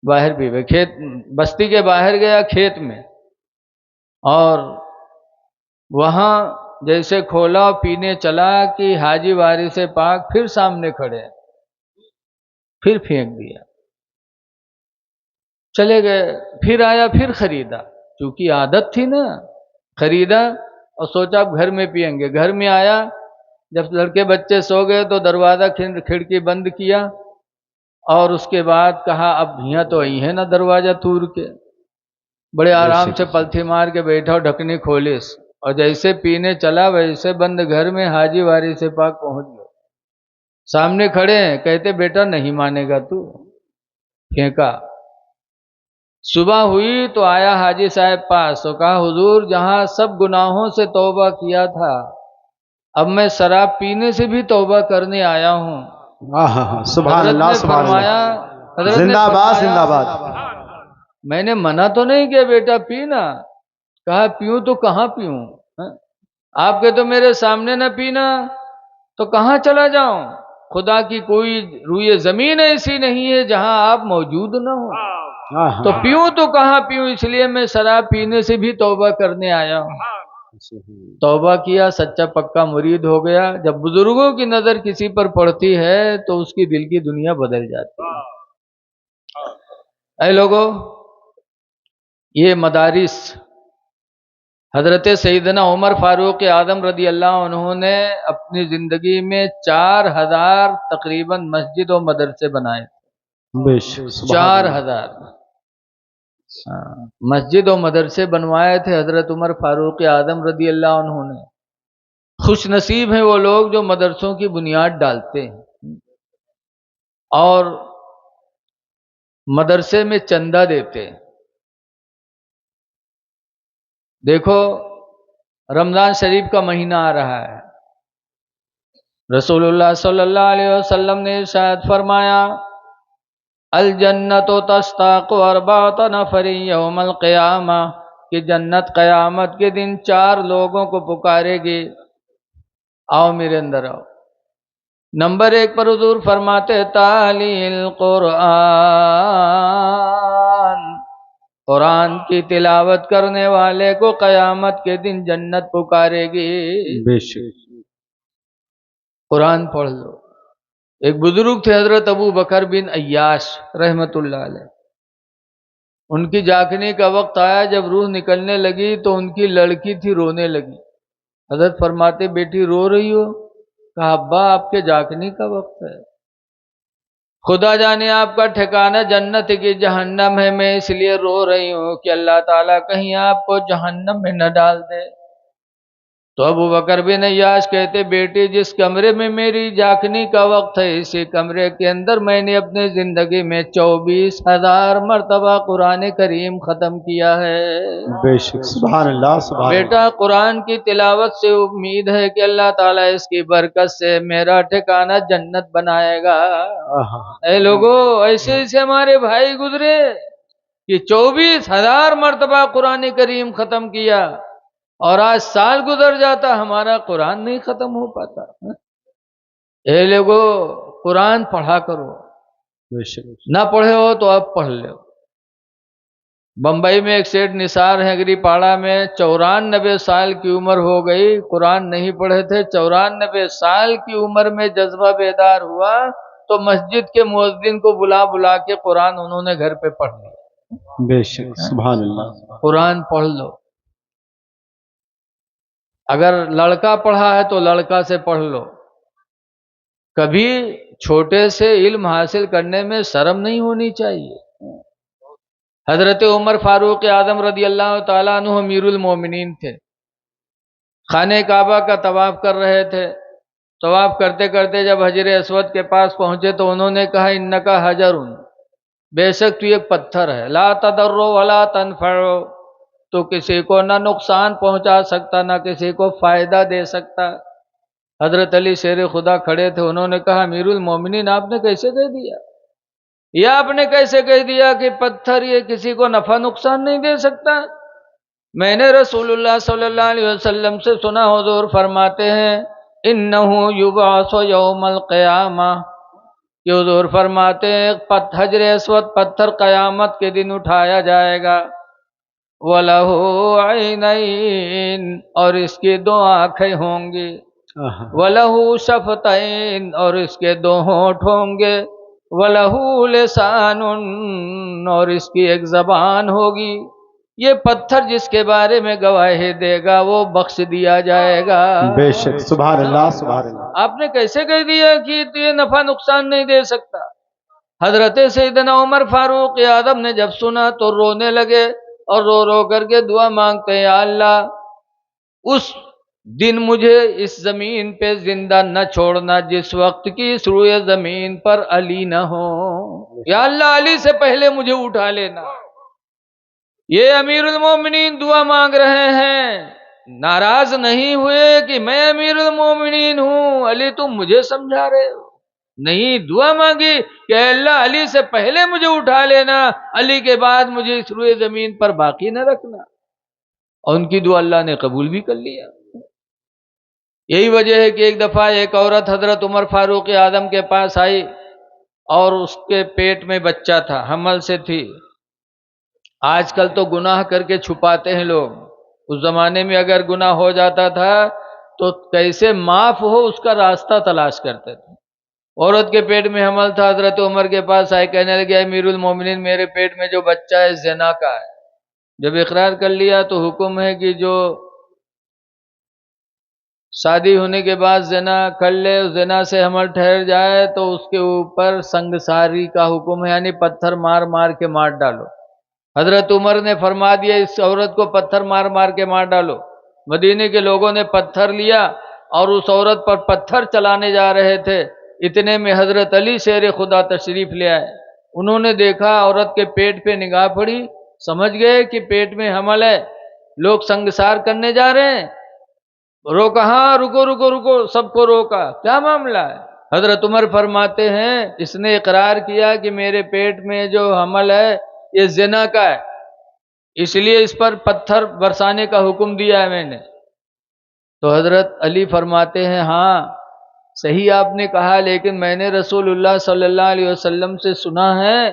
باہر پیوے۔ کھیت بستی کے باہر گیا کھیت میں، اور وہاں جیسے کھولا پینے چلا کہ حاجی وارث پاک پھر سامنے کھڑے، پھر پھینک دیا۔ چلے گئے، پھر آیا، پھر خریدا، چونکہ عادت تھی نا، خریدا اور سوچا اب گھر میں پیئیں گے۔ گھر میں آیا، جب لڑکے بچے سو گئے تو دروازہ کھڑکی بند کیا، اور اس کے بعد کہا اب یہاں تو آئی ہے نا دروازہ تور کے، بڑے آرام سے پلتھی مار کے بیٹھا اور ڈھکنی کھولیس، اور جیسے پینے چلا ویسے بند گھر میں حاجی وارث پاک پہنچ گئے، سامنے کھڑے ہیں، کہتے بیٹا نہیں مانے گا تو، پھینکا۔ صبح ہوئی تو آیا حاجی صاحب پاس، تو کہا حضور جہاں سب گناہوں سے توبہ کیا تھا، اب میں شراب پینے سے بھی توبہ کرنے آیا ہوں۔ سبحان اللہ سبحان اللہ، زندہ باد زندہ باد۔ میں نے منع تو نہیں کیا بیٹا پینا، کہا پیوں تو کہاں پیوں، آپ کے تو میرے سامنے نہ پینا تو کہاں چلا جاؤں، خدا کی کوئی روئے زمین ایسی نہیں ہے جہاں آپ موجود نہ ہو، تو پیوں تو کہاں پیوں، اس لیے میں شراب پینے سے بھی توبہ کرنے آیا ہوں۔ توبہ کیا، سچا پکا مرید ہو گیا۔ جب بزرگوں کی نظر کسی پر پڑتی ہے تو اس کی دل کی دنیا بدل جاتی ہے۔ اے لوگو، یہ مدارس حضرت سیدنا عمر فاروق اعظم رضی اللہ عنہ نے اپنی زندگی میں 4000 تقریباً مسجد و مدرسے بنائے، 4000 مسجد و مدرسے بنوائے تھے حضرت عمر فاروق اعظم رضی اللہ عنہ نے۔ خوش نصیب ہیں وہ لوگ جو مدرسوں کی بنیاد ڈالتے ہیں اور مدرسے میں چندہ دیتے ہیں۔ دیکھو رمضان شریف کا مہینہ آ رہا ہے، رسول اللہ صلی اللہ علیہ وسلم نے ارشاد فرمایا الجنت تشتاق اربعۃ نفر یوم القیامہ، کہ جنت قیامت کے دن 4 لوگوں کو پکارے گی، آؤ میرے اندر آؤ۔ نمبر 1 پر حضور فرماتے تالی القرآن، قرآن کی تلاوت کرنے والے کو قیامت کے دن جنت پکارے گی۔ بے شک قرآن پڑھ لو۔ ایک بزرگ تھے حضرت ابو بکر بن عیاش رحمت اللہ علیہ، ان کی جاگنے کا وقت آیا، جب روح نکلنے لگی تو ان کی لڑکی تھی رونے لگی۔ حضرت فرماتے بیٹی رو رہی ہو؟ کہا ابا آپ کے جاگنے کا وقت ہے، خدا جانے آپ کا ٹھکانہ جنت کی جہنم ہے، میں اس لیے رو رہی ہوں کہ اللہ تعالیٰ کہیں آپ کو جہنم میں نہ ڈال دے۔ تو ابو بکر بن عیاش کہتے بیٹی جس کمرے میں میری جاگنے کا وقت ہے، اسی کمرے کے اندر میں نے اپنے زندگی میں 24,000 مرتبہ قرآن کریم ختم کیا ہے۔ بے شک سبحان اللہ سبحان اللہ۔ بیٹا قرآن کی تلاوت سے امید ہے کہ اللہ تعالیٰ اس کی برکت سے میرا ٹھکانہ جنت بنائے گا۔ اے لوگو، ایسے ایسے ہمارے بھائی گزرے کہ 24,000 مرتبہ قرآن کریم ختم کیا، اور آج سال گزر جاتا ہمارا قرآن نہیں ختم ہو پاتا۔ اے لوگو قرآن پڑھا کرو، نہ پڑھے ہو تو اب پڑھ لو۔ بمبئی میں ایک سیٹ نثار ہیں اگری پاڑا میں، 94 سال کی عمر ہو گئی، قرآن نہیں پڑھے تھے، 94 سال کی عمر میں جذبہ بیدار ہوا تو مسجد کے مؤذن کو بلا بلا کے قرآن انہوں نے گھر پہ پڑھ لیا۔ بے شک سبحان اللہ۔ قرآن پڑھ لو، اگر لڑکا پڑھا ہے تو لڑکا سے پڑھ لو، کبھی چھوٹے سے علم حاصل کرنے میں شرم نہیں ہونی چاہیے۔ حضرت عمر فاروق اعظم رضی اللہ تعالیٰ عنہ امیر المومنین تھے، خانہ کعبہ کا طواف کر رہے تھے. طواف کرتے کرتے جب حجر اسود کے پاس پہنچے تو انہوں نے کہا انکا حجرن، بے شک تو ایک پتھر ہے، لا تضر ولا تنفع، تو کسی کو نہ نقصان پہنچا سکتا نہ کسی کو فائدہ دے سکتا. حضرت علی شیر خدا کھڑے تھے، انہوں نے کہا امیر المومنین آپ نے کیسے کہہ دیا، یہ آپ نے کیسے کہہ دیا کہ پتھر یہ کسی کو نفع نقصان نہیں دے سکتا؟ میں نے رسول اللہ صلی اللہ علیہ وسلم سے سنا، حضور فرماتے ہیں انہو یبعث یوم القیامہ، کہ حضور فرماتے ہیں حجر اسود پتھر قیامت کے دن اٹھایا جائے گا، وَلَهُ عَيْنَيْن، اور اس کی دو آنکھیں ہوں گی، وَلَهُ شَفَتَيْن، اور اس کے دو ہونٹ ہوں گے، وَلَهُ لِسَانٌ، اور اس کی ایک زبان ہوگی. یہ پتھر جس کے بارے میں گواہی دے گا وہ بخش دیا جائے گا. بے شک، سبحان اللہ سبحان اللہ. آپ نے کیسے کہہ دیا کہ یہ نفع نقصان نہیں دے سکتا؟ حضرت سیدنا عمر فاروق اعظم نے جب سنا تو رونے لگے اور رو رو کر کے دعا مانگتے ہیں، یا اللہ اس دن مجھے اس زمین پہ زندہ نہ چھوڑنا جس وقت کی اس روئے زمین پر علی نہ ہو. یا اللہ علی سے پہلے مجھے اٹھا لینا. یہ امیر المومنین دعا مانگ رہے ہیں، ناراض نہیں ہوئے کہ میں امیر المومنین ہوں، علی تم مجھے سمجھا رہے ہو. نہیں، دعا مانگی کہ اے اللہ علی سے پہلے مجھے اٹھا لینا، علی کے بعد مجھے اس روئے زمین پر باقی نہ رکھنا. اور ان کی دعا اللہ نے قبول بھی کر لیا. یہی وجہ ہے کہ ایک دفعہ ایک عورت حضرت عمر فاروق اعظم کے پاس آئی اور اس کے پیٹ میں بچہ تھا، حمل سے تھی. آج کل تو گناہ کر کے چھپاتے ہیں لوگ، اس زمانے میں اگر گناہ ہو جاتا تھا تو کیسے معاف ہو اس کا راستہ تلاش کرتے تھے. عورت کے پیٹ میں حمل تھا، حضرت عمر کے پاس آئے، کہنے لگے امیر المومنین میرے پیٹ میں جو بچہ ہے زنا کا ہے. جب اقرار کر لیا تو حکم ہے کہ جو شادی ہونے کے بعد زنا کر لے، زنا سے حمل ٹھہر جائے تو اس کے اوپر سنگساری کا حکم ہے، یعنی پتھر مار مار کے مار ڈالو. حضرت عمر نے فرما دیا اس عورت کو پتھر مار مار کے مار ڈالو. مدینے کے لوگوں نے پتھر لیا اور اس عورت پر پتھر چلانے جا رہے تھے. اتنے میں حضرت علی شیر خدا تشریف لے آئے. انہوں نے دیکھا عورت کے پیٹ پہ نگاہ پڑی، سمجھ گئے کہ پیٹ میں حمل ہے، لوگ سنگسار کرنے جا رہے ہیں. روکا، ہاں رکو رکو رکو، سب کو روکا، کیا معاملہ ہے؟ حضرت عمر فرماتے ہیں اس نے اقرار کیا کہ میرے پیٹ میں جو حمل ہے یہ زنا کا ہے، اس لیے اس پر پتھر برسانے کا حکم دیا ہے میں نے. تو حضرت علی فرماتے ہیں ہاں صحیح آپ نے کہا، لیکن میں نے رسول اللہ صلی اللہ علیہ وسلم سے سنا ہے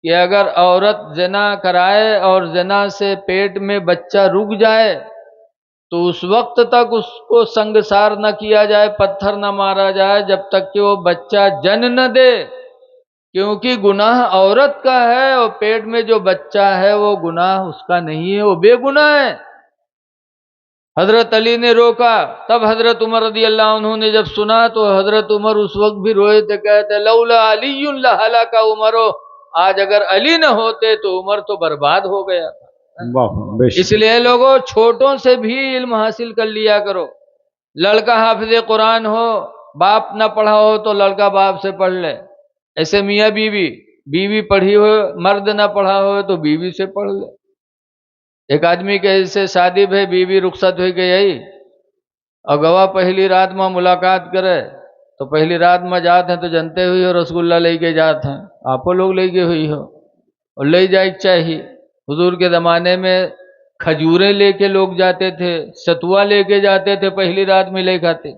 کہ اگر عورت زنا کرائے اور زنا سے پیٹ میں بچہ رک جائے تو اس وقت تک اس کو سنگسار نہ کیا جائے، پتھر نہ مارا جائے جب تک کہ وہ بچہ جن نہ دے، کیونکہ گناہ عورت کا ہے اور پیٹ میں جو بچہ ہے وہ گناہ اس کا نہیں ہے، وہ بے گناہ ہے. حضرت علی نے روکا. تب حضرت عمر رضی اللہ عنہ نے جب سنا تو حضرت عمر اس وقت بھی روئے تھے، کہتے لولا علی لہلک عمر، آج اگر علی نہ ہوتے تو عمر تو برباد ہو گیا تھا. اس لیے لوگوں چھوٹوں سے بھی علم حاصل کر لیا کرو. لڑکا حافظ قرآن ہو، باپ نہ پڑھا ہو تو لڑکا باپ سے پڑھ لے. ایسے میاں بیوی پڑھی ہو، مرد نہ پڑھا ہو تو بیوی سے پڑھ لے. ایک آدمی کے سے شادی بھائی بیوی رخصت ہوئی گئی اور گواہ پہلی رات میں ملاقات کرے تو پہلی رات میں جاتے ہیں تو جانتے ہوئی ہو رسگلہ لے کے جاتے ہیں، آپ لوگ لے کے ہوئی ہو اور لے جائے چاہیے. حضور کے زمانے میں کھجوریں لے کے لوگ جاتے تھے، ستوا لے کے جاتے تھے، پہلی رات میں لے کھاتے.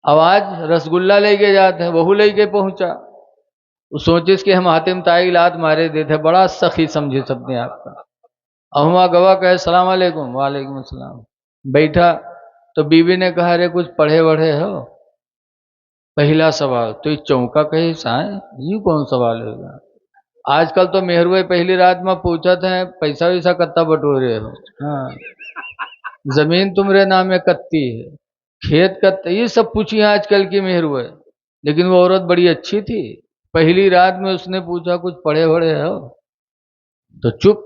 اب آج رسگلہ لے کے جاتے ہیں، وہو لے کے پہنچا. سوچس کہ ہم حاتم تائی لات مارے دیتے، بڑا سخی سمجھے سب نے آپ کا. اب ہما گواہ کہے السلام علیکم. وعلیکم السلام. بیٹھا تو بیوی نے کہا ارے کچھ پڑھے وڑھے ہو؟ پہلا سوال تو یہ چونکا کہیں سائیں، یہ کون سوال ہوگا؟ آج کل تو مہروے پہلی رات میں پوچھا تھا پیسہ ویسا کتا بٹورے ہو، ہاں زمین تمہارے نام میں کتی ہے، کھیت کت، یہ سب پوچھی آج کل کی مہروے. لیکن وہ عورت بڑی اچھی تھی، پہلی رات میں اس نے پوچھا کچھ پڑھے وڑھے ہو تو چپ.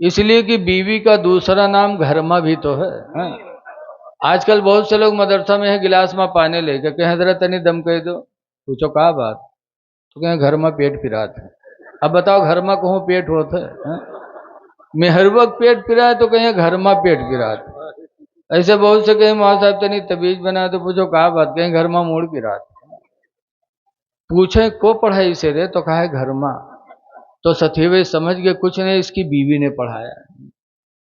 اس لیے کہ بیوی کا دوسرا نام گھرما بھی تو ہے. ہاں. آج کل بہت سے لوگ مدرسہ میں ہے گلاس میں پانی لے کے کہ حضرت نہیں دم کہہ دو. پوچھو کہا بات تو کہیں گھر میں پیٹ پھرات ہے. اب بتاؤ گھر میں کہوں پیٹ ہوتا ہے؟ میں ہر وقت پیٹ پھرا ہے تو کہیں گھر میں پیٹ پھرات. ایسے بہت سے کہیں ماں صاحب تنی طبیعت بنا تو پوچھو کہا بات کہیں گھر میں موڑ پھرات. پوچھے کو پڑھائی سے دے تو کہا ہے گھر میں. تو ستیوے سمجھ گئے کچھ نہیں اس کی بیوی نے پڑھایا.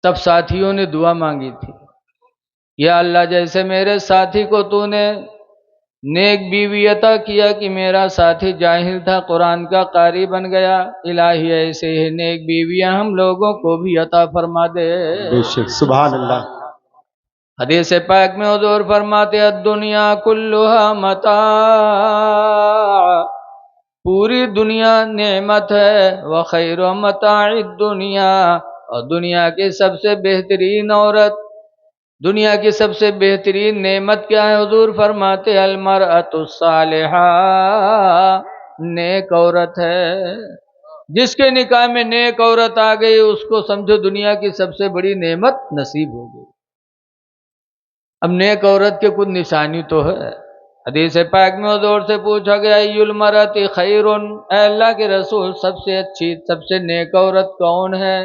تب ساتھیوں نے دعا مانگی تھی یا اللہ جیسے میرے ساتھی کو تو نے نیک بیوی عطا کیا کہ میرا ساتھی جاہل تھا قرآن کا قاری بن گیا، الہی ایسے ہی نیک بیویاں ہم لوگوں کو بھی عطا فرما دے. بے شک سبحان اللہ. حدیث پاک میں حضور فرماتے الدنیا کلھا متاع، پوری دنیا نعمت ہے، وخیر متاع الدنیا، اور دنیا کی سب سے بہترین عورت، دنیا کی سب سے بہترین نعمت کیا ہے؟ حضور فرماتے المرأۃ الصالحہ، نیک عورت ہے. جس کے نکاح میں نیک عورت آ گئی اس کو سمجھو دنیا کی سب سے بڑی نعمت نصیب ہو گئی. اب نیک عورت کے کچھ نشانی تو ہے. حدیث پاک میں حضور سے پوچھا گیا ای المرأۃ خیر، اے اللہ کے رسول سب سے اچھی سب سے نیک عورت کون ہے؟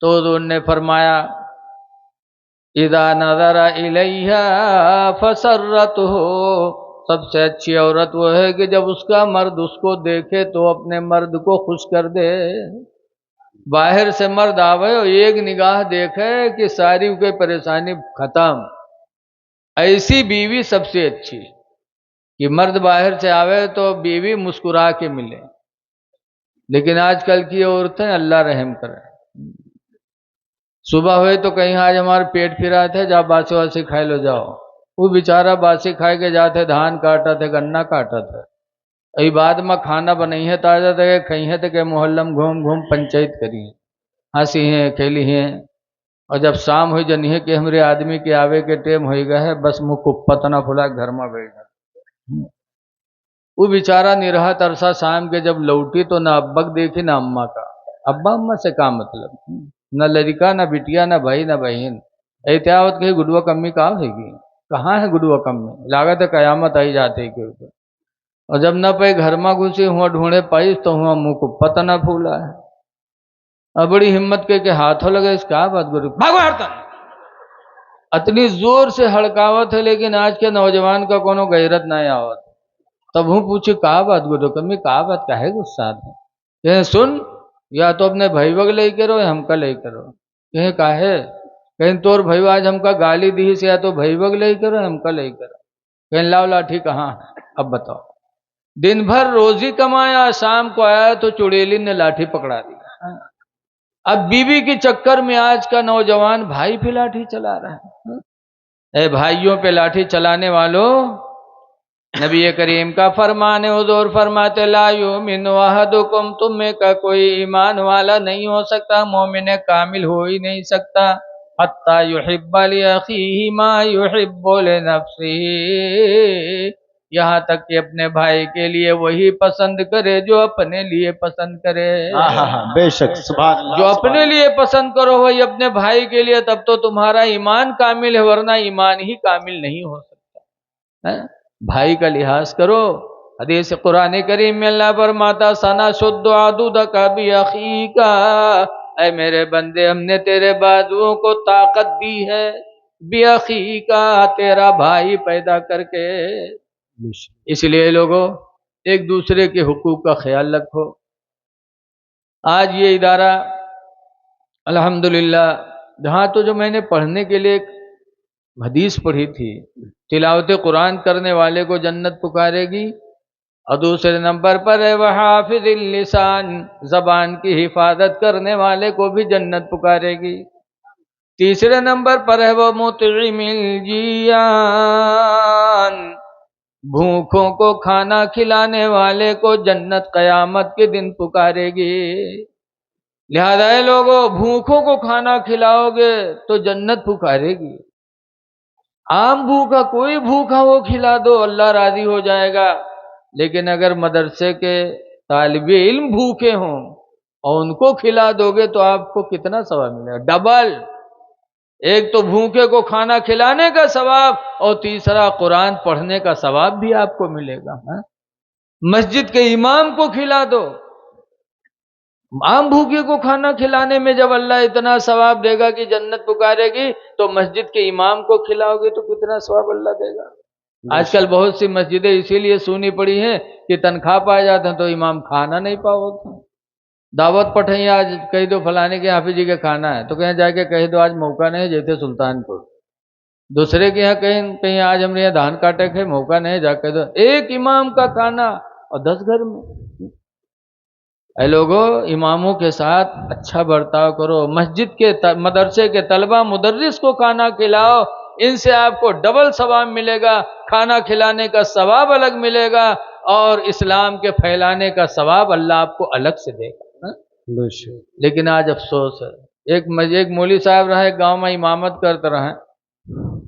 تو حضور نے فرمایا اذا نظر الیہا فسرتہ، سب سے اچھی عورت وہ ہے کہ جب اس کا مرد اس کو دیکھے تو اپنے مرد کو خوش کر دے. باہر سے مرد آوے اور ایک نگاہ دیکھے کہ ساری کوئی پریشانی ختم. ایسی بیوی سب سے اچھی کہ مرد باہر سے آوے تو بیوی مسکرا کے ملے. لیکن آج کل کی عورتیں اللہ رحم کرے، صبح ہوئے تو کہیں آج ہمارے پیٹ پھرا تھے جا باسی واسی کھائے لو جاؤ. وہ بیچارہ باسی کھائے کے جاتے دھان کاٹا تھے گنا کاٹا تھا. ابھی بعد میں کھانا بنائی ہے تازہ تھے کہیں ہے تو کہ محلم گھوم گھوم پنچایت کری ہیں، ہنسی ہیں کھیلی ہیں. اور جب شام ہوئی جنی ہے کہ ہمارے آدمی کے آوے کے ٹیم ہوئی گا ہے بس منہ کو پتنا پھلا گھر میں بیٹھ گیا. وہ بیچارہ نرہا ترسا شام کے جب لوٹی تو نہ ابک دیکھی نہ اماں کا. ابا اماں سے کیا مطلب؟ نہ لڑکا نہ بٹیا نہ بھائی نہ بہن. احتیاط کہی گڈوا کمی کہاں ہوئے گی؟ کہاں ہے گڈوا کمی؟ لاگت ہے قیامت آئی جاتے کے اوپر. اور جب نہ پہ گھر میں گھسی ہوا ڈھونڈے پائیس تو ہوا منہ کو پتہ نہ پھولا ہے. اور بڑی ہمت کے ہاتھوں لگے اس کا بات گرو بھاگو ہٹتا. اتنی زور سے ہڑکاوت ہے لیکن آج کے نوجوان کا کونو غیرت نہ آوت. تب ہوں پوچھے کہا بات گرو کمی کہا بات کا ہے غصہ کہ سن یا تو اپنے بھائی وگ لے کرو یا ہم کا لے کرو. کہیں کا ہے کہیں توور بھائی آج ہم کا گالی دی سے یا تو بھائی وگ لے کرو یا ہم کا لے کرو. کہیں لاؤ لاٹھی کہاں ہے؟ اب بتاؤ. دن بھر روزی کمایا شام کو آیا تو چڑیلی نے لاٹھی پکڑا دی. اب بیوی کے چکر میں آج کا نوجوان بھائی پہ لاٹھی چلا رہا ہے. اے بھائیوں پہ لاٹھی چلانے والوں، نبی کریم کا فرمان ہے حضور فرماتے لا یؤمن احدکم، تم میں کا کوئی ایمان والا نہیں ہو سکتا، مومن کامل ہو ہی نہیں سکتا حتی یحب لاخیہ ما یحب لنفسہ، یہاں تک کہ اپنے بھائی کے لیے وہی پسند کرے جو اپنے لیے پسند کرے. بے شک سبحان اللہ. جو اپنے لیے پسند کرو وہی اپنے بھائی کے لیے، تب تو تمہارا ایمان کامل ہے، ورنہ ایمان ہی کامل نہیں ہو سکتا. بھائی کا لحاظ کرو. حدیث قرآن کریم میں اللہ فرماتا سنشد عضدک باخیک، اے میرے بندے ہم نے تیرے بازوؤں کو طاقت دی ہے باخیک، تیرا بھائی پیدا کر کے. اس لیے لوگوں ایک دوسرے کے حقوق کا خیال رکھو. آج یہ ادارہ الحمدللہ جہاں تو جو میں نے پڑھنے کے لیے ایک حدیث پڑھی تھی، تلاوت قرآن کرنے والے کو جنت پکارے گی، اور دوسرے نمبر پر ہے وحافظ اللسان، زبان کی حفاظت کرنے والے کو بھی جنت پکارے گی. تیسرے نمبر پر ہے وہ مطعم الجیعان، بھوکوں کو کھانا کھلانے والے کو جنت قیامت کے دن پکارے گی. لہذا اے لوگوں بھوکوں کو کھانا کھلاؤ گے تو جنت پکارے گی. عام بھوکا کوئی بھوکا وہ کھلا دو اللہ راضی ہو جائے گا. لیکن اگر مدرسے کے طالب علم بھوکے ہوں اور ان کو کھلا دو گے تو آپ کو کتنا ثواب ملے گا؟ ڈبل. ایک تو بھوکے کو کھانا کھلانے کا ثواب، اور تیسرا قرآن پڑھنے کا ثواب بھی آپ کو ملے گا. مسجد کے امام کو کھلا دو. عام بھوکے کو کھانا کھلانے میں جب اللہ اتنا ثواب دے گا کہ جنت پکارے گی، تو مسجد کے امام کو کھلاؤ گے تو کتنا ثواب اللہ دے گا. آج کل بہت سی مسجدیں اسی لیے سونی پڑی ہیں کہ تنخواہ پائے جاتے ہیں تو امام کھانا نہیں پاؤ. دعوت پٹھیں آج کہہ دو فلانے کے حافظ جی کے کھانا ہے، تو کہیں جا کے کہہ دو آج موقع نہیں جیسے سلطان پور. دوسرے کے یہاں کہیں آج ہم نے یہاں دھان کاٹے تھے، موقع نہیں، جا کے دو. ایک امام کا کھانا اور 10 گھر میں. اے لوگوں، اماموں کے ساتھ اچھا برتاؤ کرو. مسجد کے مدرسے کے طلبہ مدرس کو کھانا کھلاؤ، ان سے آپ کو ڈبل ثواب ملے گا. کھانا کھلانے کا ثواب الگ ملے گا، اور اسلام کے پھیلانے کا ثواب اللہ آپ کو الگ سے دے گا. لیکن آج افسوس ہے، ایک مولوی صاحب رہے گاؤں میں امامت کرتے رہے،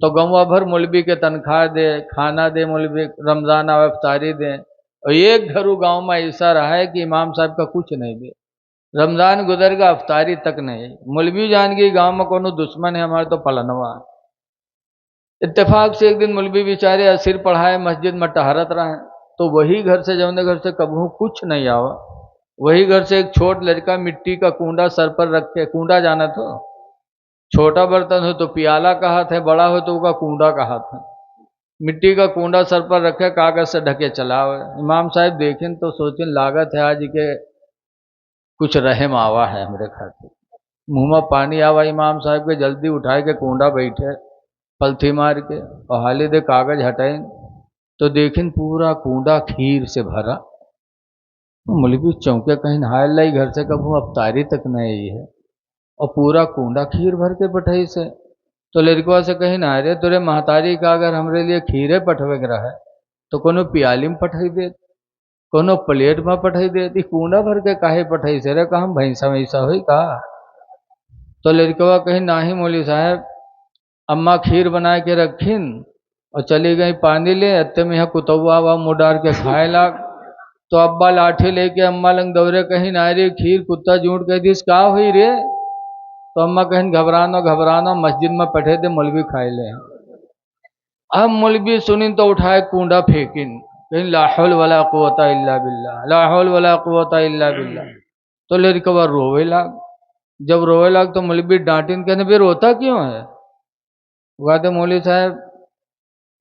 تو گاؤں بھر مولوی کے تنخواہ دے، کھانا دے، مولوی رمضان اور افطاری دیں. اور ایک گھرو گاؤں میں ایسا رہا ہے کہ امام صاحب کا کچھ نہیں دے. رمضان گزر گا، افطاری تک نہیں. مولوی جان گئی گاؤں میں کونو دشمن ہے ہمارے تو پلنوا. اتفاق سے ایک دن مولوی بیچارے اسیر پڑھائے، مسجد میں ٹہرت رہے، تو وہی گھر سے جونے گھر سے کبھو کچھ نہیں آوا، وہی گھر سے ایک چھوٹ لڑکا مٹی کا کنڈا سر پر رکھے، کنڈا جانا تو چھوٹا برتن ہو تو پیالہ کا ہاتھ ہے، بڑا ہو تو وہ کا کنڈا کا ہاتھ ہے، مٹی کا کنڈا سر پر رکھے، کاغذ سے ڈھکے چلا ہوئے. امام صاحب دیکھیں تو سوچیں لاگت ہے آج کے کچھ رحم آوا ہے ہمارے کھاتے. منہ میں پانی آوا امام صاحب کے، جلدی اٹھائے کے کنڈا بیٹھے پلتھی مار کے، اور حالی دے کاغذ ہٹائیں تو دیکھیں پورا کنڈا کھیر سے بھرا. مولوی چونکے کہیں نہائے لائی گھر سے کبھو افطاری تک نہیں ہے، اور پورا کنڈا کھیر بھر کے پٹھائی سے. تو لڑکوا سے کہیں نہ رے تورے مہتاری کا اگر ہمارے لیے کھیرے پٹھوے کے رہے تو کونو پیالی میں پٹھائی دے، کونو پلیٹ میں پٹھائی دے. کنڈا بھر کے کاہے پٹھائی سے رے، کہ ہم بھینسا ویسا ہوئی کہا. تو لڑکوا کہیں نہیں مولوی صاحب، اماں کھیر بنا کے رکھیں اور چلی گئی پانی لے، اتے میں یہاں کتوا ہوا منہ ڈار کے کھائے لاگ. تو ابا لاٹھی لے کے اماں لنگ دورے، کہیں نہ رے کھیر کتا جھوٹ کہہ دیس کا ہوئی رے. تو اماں کہیں گھبرانا مسجد میں پٹھے دے مولوی کھائے لے. اب مولوی سنیں تو اٹھائے کنڈا پھینکیں، کہیں لا حول ولا قوت الا باللہ، لا حول ولا قوت الا باللہ. تو لڑکوا روئے لاگ. جب روئے لاگ تو مولوی ڈانٹیں، کہنے بے روتا کیوں ہے؟ وہ کہتے مولوی صاحب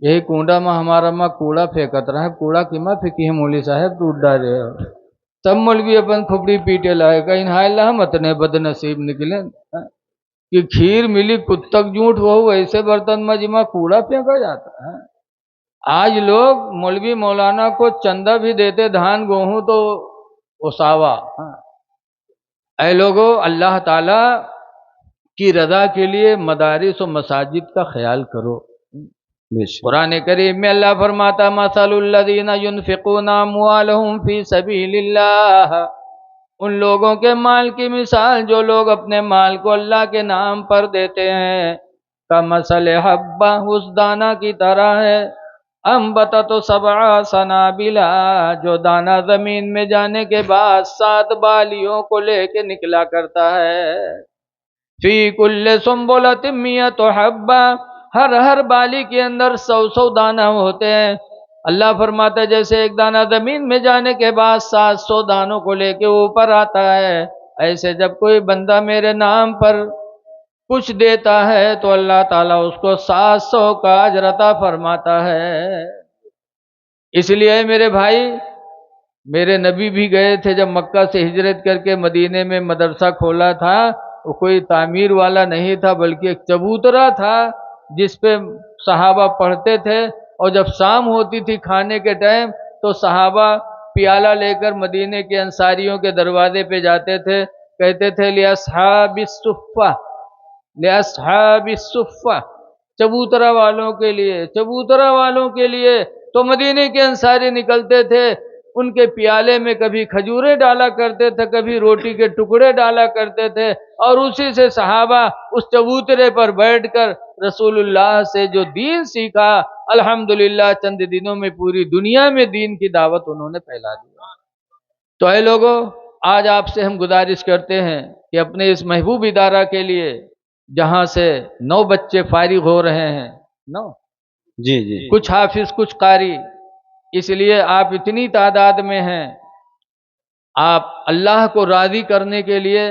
یہی کنڈا میں ہمارا ماں کوڑا پھینکت رہا ہے، کوڑا کی ماں پھینکی ہے مولوی صاحب ٹوٹ ڈالے. تب مولوی اپن کھپڑی پیٹے لائے گا، انہاء اللہ ہم اتنے بد نصیب نکلے کہ کھیر ملی کتک جھوٹ ہو ایسے برتن میں جمع کوڑا پھینکا جاتا ہے. آج لوگ مولوی مولانا کو چندہ بھی دیتے دھان گوہوں تو اساوا. اے لوگو، اللہ تعالی کی رضا کے لیے مدارس و مساجد کا خیال کرو. قرآن کریم میں اللہ فرماتا مثل الذین ينفقون اموالهم فی سبیل اللہ، ان لوگوں کے مال کی مثال جو لوگ اپنے مال کو اللہ کے نام پر دیتے ہیں، کمثل حبہ، اس دانہ کی طرح ہے، انبتت سبع سنابل، جو دانہ زمین میں جانے کے بعد 7 بالیوں کو لے کے نکلا کرتا ہے، فی کل سنبلۃ مئۃ حبہ، ہر بالی کے اندر 100 دانہ ہوتے ہیں. اللہ فرماتا ہے جیسے ایک دانہ زمین میں جانے کے بعد 700 دانوں کو لے کے اوپر آتا ہے، ایسے جب کوئی بندہ میرے نام پر کچھ دیتا ہے تو اللہ تعالیٰ اس کو 700 کا اجر عطا فرماتا ہے. اس لیے میرے بھائی، میرے نبی بھی گئے تھے جب مکہ سے ہجرت کر کے مدینے میں مدرسہ کھولا تھا، وہ کوئی تعمیر والا نہیں تھا بلکہ ایک چبوترا تھا جس پہ صحابہ پڑھتے تھے. اور جب شام ہوتی تھی کھانے کے ٹائم تو صحابہ پیالہ لے کر مدینے کے انصاریوں کے دروازے پہ جاتے تھے، کہتے تھے لِأَصْحَابِ الصُّفَّةِ، لِأَصْحَابِ الصُّفَّةِ، چبوترا والوں کے لیے، چبوترا والوں کے لیے. تو مدینے کے انصاری نکلتے تھے، ان کے پیالے میں کبھی کھجوریں ڈالا کرتے تھے، کبھی روٹی کے ٹکڑے ڈالا کرتے تھے، اور اسی سے صحابہ اس چبوترے پر بیٹھ کر رسول اللہ سے جو دین سیکھا، الحمدللہ چند دنوں میں پوری دنیا میں دین کی دعوت انہوں نے پھیلا دیا. تو اے لوگوں، آج آپ سے ہم گزارش کرتے ہیں کہ اپنے اس محبوب ادارہ کے لیے جہاں سے 9 بچے فارغ ہو رہے ہیں، 9 جی جی کچھ حافظ کچھ قاری، اس لیے آپ اتنی تعداد میں ہیں، آپ اللہ کو راضی کرنے کے لیے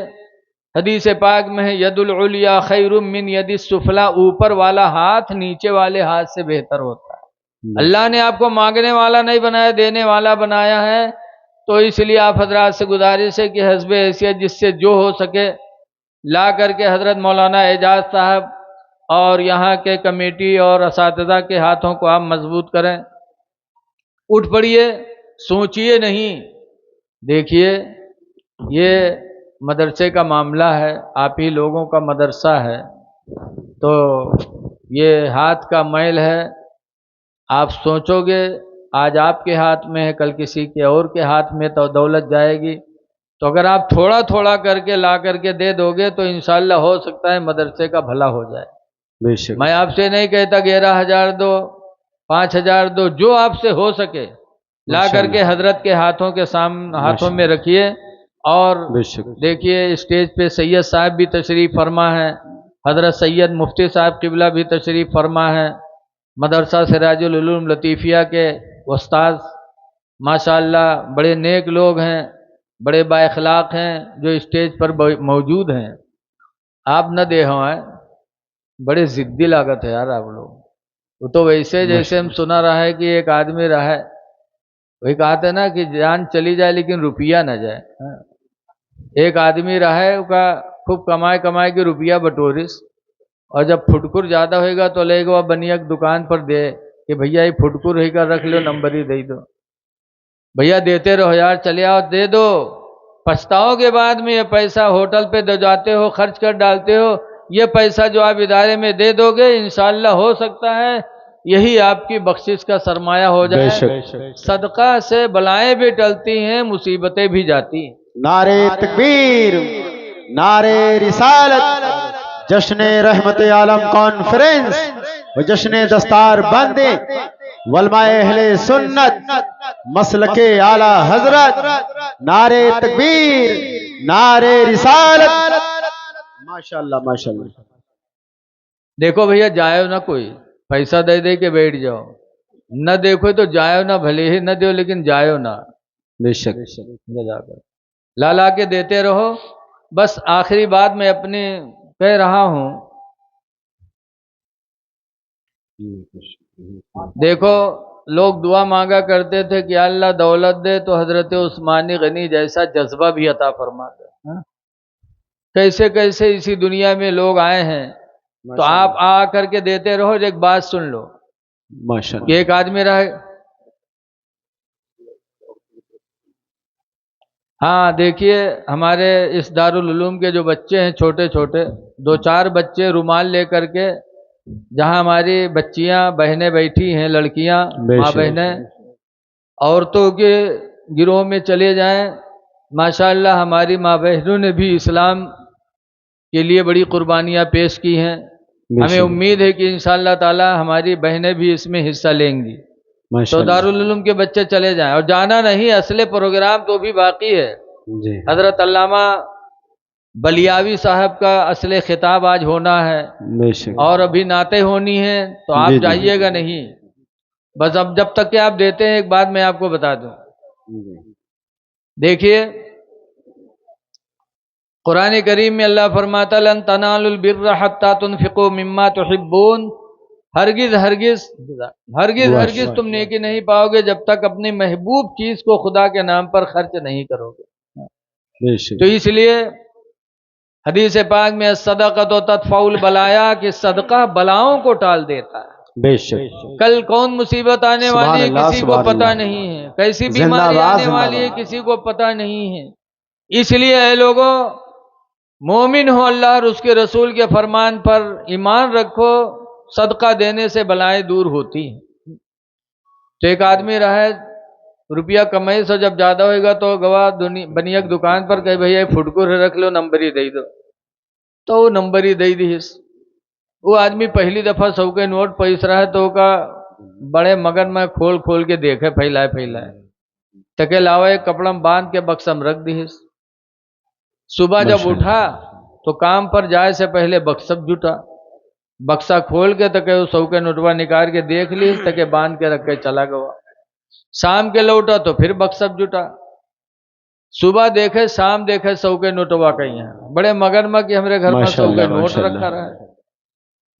حدیث پاک میں ہے ید العلیا خیر من ید السفلی، اوپر والا ہاتھ نیچے والے ہاتھ سے بہتر ہوتا ہے۔ اللہ نے آپ کو مانگنے والا نہیں بنایا، دینے والا بنایا ہے، تو اس لیے آپ حضرات سے گزارش ہے کہ حسب حیثیت جس سے جو ہو سکے لا کر کے حضرت مولانا اعجاز صاحب اور یہاں کے کمیٹی اور اساتذہ کے ہاتھوں کو آپ مضبوط کریں۔ اٹھ پڑیے، سوچئے نہیں، دیکھیے یہ مدرسے کا معاملہ ہے، آپ ہی لوگوں کا مدرسہ ہے، تو یہ ہاتھ کا میل ہے، آپ سوچو گے آج آپ کے ہاتھ میں ہے، کل کسی کے اور کے ہاتھ میں تو دولت جائے گی، تو اگر آپ تھوڑا تھوڑا کر کے لا کر کے دے دو گے تو انشاءاللہ ہو سکتا ہے مدرسے کا بھلا ہو جائے۔ بے شک میں آپ سے نہیں کہتا 11,000 دو، 5,000 دو، جو آپ سے ہو سکے لا کر کے حضرت کے ہاتھوں کے ہاتھوں میں رکھیے۔ اور بے شک دیکھیے اسٹیج پہ سید صاحب بھی تشریف فرما ہے، حضرت سید مفتی صاحب قبلہ بھی تشریف فرما ہے، مدرسہ سراج العلوم لطیفیہ کے استاد ماشاءاللہ بڑے نیک لوگ ہیں، بڑے با اخلاق ہیں، جو اسٹیج پر موجود ہیں۔ آپ نہ دے ہوئیں، بڑے ضدی لاگت ہے یار آپ لوگ، وہ تو ویسے جیسے ہم سنا رہا ہے کہ ایک آدمی رہا ہے، وہی کہتے ہیں نا کہ جان چلی جائے لیکن روپیہ نہ جائے۔ ایک آدمی رہا ہے کا خوب کمائے کے روپیہ بٹورس، اور جب پھٹکر زیادہ ہوئے گا تو لے گا بنیک دکان پر دے کہ بھیا یہ پھٹکر ہی کر رکھ لو، نمبر ہی دے دو، بھیا دیتے رہو یار، چلے آؤ دے دو، پچھتاؤ کے بعد میں یہ پیسہ ہوٹل پہ دے جاتے ہو، خرچ کر ڈالتے ہو، یہ پیسہ جو آپ ادارے میں دے دو گے انشاءاللہ ہو سکتا ہے یہی آپ کی بخشش کا سرمایہ ہو بے جائے۔ شک صدقہ سے بلائیں بھی ٹلتی ہیں، مصیبتیں بھی جاتی ہیں۔ نعرے تکبیر، نعرے رسالت، جشن رحمت عالم کانفرنس و جشن دستار بندی علماء اہل سنت مسلک اعلی حضرت، نعرے تکبیر، نعرے رسالت، ماشاءاللہ ماشاءاللہ۔ دیکھو بھیا جائے نہ کوئی پیسہ دے دے کے بیٹھ جاؤ، نہ دیکھو تو جائے نہ، بھلے ہی نہ دیو لیکن جائے نہ، بے شک لا لا کے دیتے رہو۔ بس آخری بات میں اپنی کہہ رہا ہوں، دیکھو لوگ دعا مانگا کرتے تھے کہ اللہ دولت دے تو حضرت عثمانی غنی جیسا جذبہ بھی عطا فرما دے۔ کیسے کیسے اسی دنیا میں لوگ آئے ہیں، تو آپ آ کر کے دیتے رہو۔ ایک بات سن لو کہ ماشاءاللہ، ایک آدمی رہے، ہاں دیکھیے ہمارے اس دارالعلوم کے جو بچے ہیں چھوٹے چھوٹے، 2-4 بچے رومال لے کر کے، جہاں ہماری بچیاں بہنیں بیٹھی ہیں، لڑکیاں ماں بہنیں، عورتوں کے گروہ میں چلے جائیں، ماشاءاللہ ہماری ماں بہنوں نے بھی اسلام کے لیے بڑی قربانیاں پیش کی ہیں۔ ہمیں امید ہے کہ انشاءاللہ تعالی ہماری بہنیں بھی اس میں حصہ لیں گی۔ تو دارالعلوم کے بچے چلے جائیں، اور جانا نہیں، اصل پروگرام تو بھی باقی ہے۔ جی حضرت علامہ بلیاوی صاحب کا اصل خطاب آج ہونا ہے، بے شک، اور ابھی نعتیں ہونی ہیں، تو آپ جائیے گا نہیں۔ بس اب جب تک کہ آپ دیتے ہیں، ایک بات میں آپ کو بتا دوں، دیکھیے قرآن کریم میں اللہ فرماتا ہے لن تنالوا البر حتى تنفقوا مما تحبون، ہرگز ہرگز ہرگز ہرگز تم نیکی نہیں پاؤ گے جب تک اپنی محبوب چیز کو خدا کے نام پر خرچ نہیں کرو گے۔ تو اس لیے حدیث پاک میں الصدقۃ تدفع البلایا، کہ صدقہ بلاؤں کو ٹال دیتا ہے۔ بے شک، کل کون مصیبت آنے والی ہے کسی کو پتہ نہیں ہے، کیسی بیماری آنے والی ہے کسی کو پتہ نہیں ہے۔ اس لیے اے لوگوں، مومن ہو اللہ اور اس کے رسول کے فرمان پر ایمان رکھو، صدقہ دینے سے بلائیں دور ہوتی ہیں۔ تو ایک آدمی رہا ہے، روپیہ کمائی سے جب زیادہ ہوئے گا تو گواہ بنیک دکان پر کہے بھئی پھٹکر رکھ لو، نمبر ہی دے دو، تو وہ نمبر ہی دے دی۔ وہ آدمی پہلی دفعہ 100 کے نوٹ پیس رہا ہے تو کا بڑے مگن میں کھول کھول کے دیکھے، پھیلائے تکے لاوے کپڑا باندھ کے بکسم رکھ دی۔ صبح جب ماشاء اللہ۔ اٹھا تو کام پر جائے سے پہلے بکسب جٹا، بکسا کھول کے تک وہ 100 کے نوٹوا نکال کے دیکھ لی تک باندھ کے رکھ کے چلا گوا۔ شام کے لوٹا تو پھر بکسب جٹا، صبح دیکھے شام دیکھے 100 کے نوٹوا کہیں ہیں، بڑے مگن میں کہ ہمارے گھر میں 100 کے نوٹ ماشاء اللہ۔ رکھا رہا ہے۔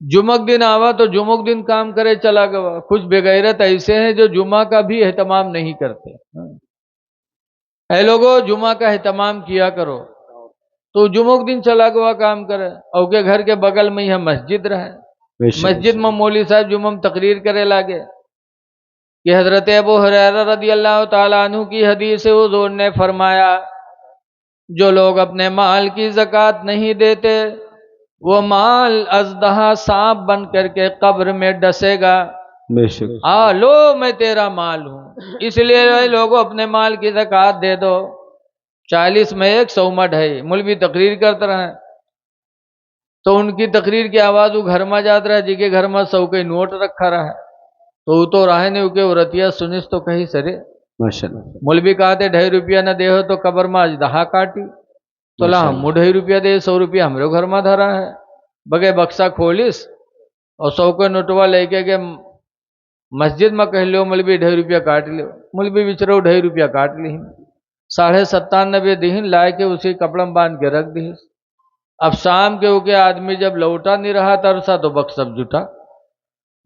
جمعک دن آوا تو جمعک دن کام کرے چلا گوا۔ کچھ بغیرت ایسے ہیں جو جمعہ کا بھی اہتمام نہیں کرتے۔ اے لوگوں، جمعہ کا اہتمام کیا کرو۔ تو جمعک دن چلا گوا کام کرے، اور کے گھر کے بغل میں یہ مسجد رہے، بے شک۔ مسجد میں مولوی صاحب جمعہ میں تقریر کرے لاگے کہ حضرت ابو ہریرہ رضی اللہ تعالیٰ عنہ کی حدیث حضور نے فرمایا، جو لوگ اپنے مال کی زکوٰۃ نہیں دیتے وہ مال ازدہا سانپ بن کر کے قبر میں ڈسے گا۔ بے شک۔ لو میں تیرا مال ہوں، اس لیے اے لوگوں اپنے مال کی زکوٰۃ دے دو۔ 40 میں 1 100 میں 2.5 مولوی تقریر کرتے رہے تو ان کی تقریر کی آواز وہ گھر میں جاتا رہا، جی کے گھر میں 100 کے نوٹ رکھا رہا ہے تو وہ تو راہ نہیں کہ عورتیا سنس تو کہیں سرے ماشاء اللہ۔ مولوی کہتے 2.5 روپیہ نہ دے ہو تو قبر میں اژدہا کاٹی، تو لا ہم 2.5 روپیہ دے 100 روپیہ ہمارے گھر میں دھرا ہے، بگے بکسا کھولس اور 100 کے نوٹوا لے کے مسجد میں کہہ لو مولوی 2.5 روپیہ کاٹ لو، مولوی بچرو 2.5 روپیہ کاٹ لی، 97.5 دہن لائے کے اسی کپڑا میں باندھ کے رکھ دی۔ اب شام کے آدمی جب لوٹا نہیں رہا ترسا تو بکسب جٹا،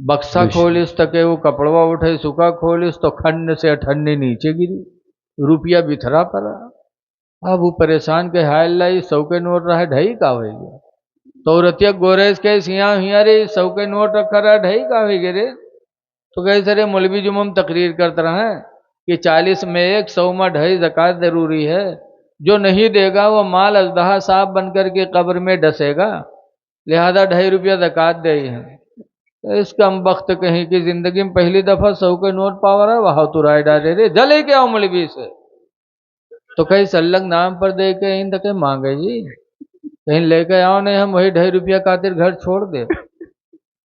بکسا کھولس تک وہ کپڑوا اٹھے، سکا کھولس تو کھن سے اٹھنی نیچے گری، روپیہ بتھرا پڑا۔ اب وہ پریشان کہ ہائے اللہ یہ 100 کے نوٹ رہا 2.5 کا ہوئے گیا، تو رتیا گوریز کے سیاں ہوئیاں رے 100 کے نوٹ رکھا رہا 2.5 کا ہوئے گا رے، تو کہے سرے مولوی جمعہ میں تقریر کرتے رہے کہ 40 میں 1 100 میں 2.5 زکوٰۃ ضروری ہے، جو نہیں دے گا وہ مال ازدہا سانپ بن کر کے قبر میں ڈسے گا، لہذا 2.5 روپیہ زکوٰۃ دے ہے۔ اس کم بخت کہیں کی زندگی میں پہلی دفعہ 100 کے نوٹ پاور ہے، وہاں تو رائے ڈالے رے جلے کے آؤ مولوی سے، تو کہیں سلنگ نام پر دے کے ان تک مانگے جی کہیں لے کے آؤ، نہیں ہم وہی 2.5 روپیہ خاطر گھر چھوڑ دے،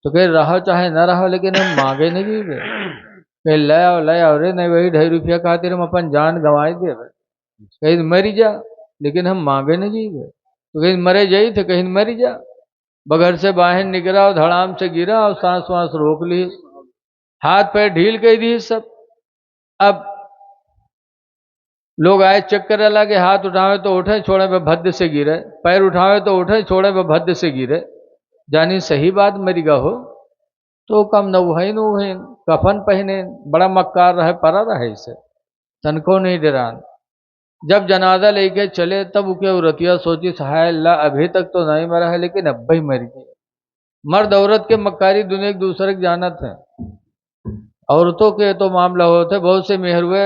تو کہ رہو چاہے نہ رہو لیکن ہم مانگے نہیں گئے، کہ لے آؤ رے، نہیں وہی 2.5 روپیہ خاطر ہم اپن جان گنوائے دے، کہیں مری جا لیکن ہم مانگے نہیں گئے، تو کہیں مرے جائی تھے کہیں مری جا، بغیر سے باہر نکلا اور دھڑام سے گرا اور سانس وانس روک لی، ہاتھ پیر ڈھیل کے دی سب۔ اب لوگ آئے چیک کرنے لگے، ہاتھ اٹھاوے تو اٹھے چھوڑے پہ بھد سے گرے، پیر اٹھاوے تو اٹھے چھوڑے پہ بھد سے گرے، جانی صحیح بات مری گا ہو تو کم نوہین کفن پہنے، بڑا مکار رہے پرا رہے اسے تنکو نہیں ڈران۔ جب جنازہ لے کے چلے تب وہ کیا عورتیا سوچی ہائے اللہ ابھی تک تو نہیں مرا ہے لیکن اب ہی مر گئی۔ مرد عورت کے مکاری دنیا ایک دوسرے کی جانت ہے، عورتوں کے تو معاملہ ہوتے بہت سے مہروے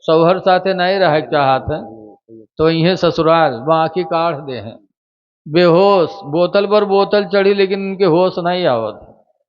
شوہر ساتھے نہیں رہ چاہت ہیں تو انہیں سسرال وہاں کی کاٹ دے ہیں، بے ہوش بوتل پر بوتل چڑھی لیکن ان کے ہوش نہیں آوت،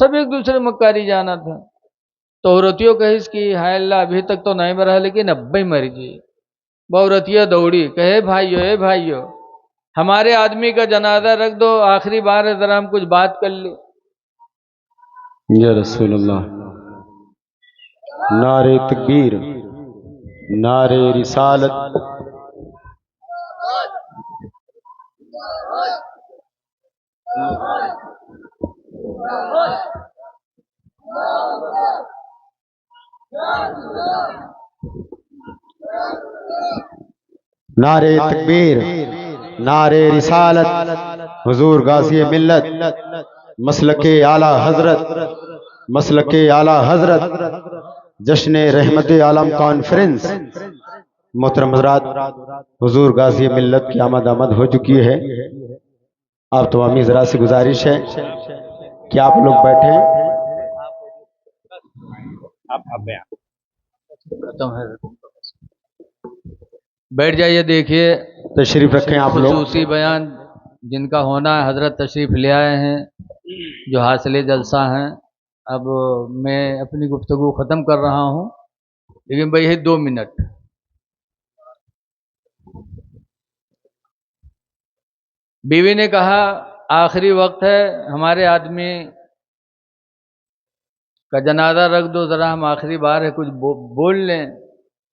سب ایک دوسرے مکاری جانت ہیں، تو عورتیوں کہیس کی ہائے اللہ ابھی تک تو نہیں مرا لیکن اب ہی مر گئی۔ وہ عورتیاں دوڑی کہے بھائیو اے بھائیو ہمارے آدمی کا جنازہ رکھ دو، آخری بار ہے ذرا ہم کچھ بات کر لیں۔ یا رسول اللہ، نعرہ تکبیر، نعرہ رسالت، نعرہ تکبیر، نعرہ رسالت، حضور غازی ملت، مسلک اعلی حضرت، مسلک اعلی حضرت، جشن رحمت عالم کانفرنس۔ محترم حضرات، حضور غازی ملت کی آمد ہو چکی ہے، آپ تمامی ذرا سے گزارش ہے کہ آپ لوگ بیٹھیں۔ بیٹھ جائیے، دیکھیے تشریف رکھیں آپ لوگ۔ خصوصی بیان جن کا ہونا ہے حضرت تشریف لے آئے ہیں جو حاصل جلسہ ہیں۔ اب میں اپنی گفتگو ختم کر رہا ہوں لیکن بھئی ہے 2 منٹ۔ بیوی نے کہا آخری وقت ہے ہمارے آدمی کا جنازہ رکھ دو ذرا، ہم آخری بار ہے کچھ بول لیں،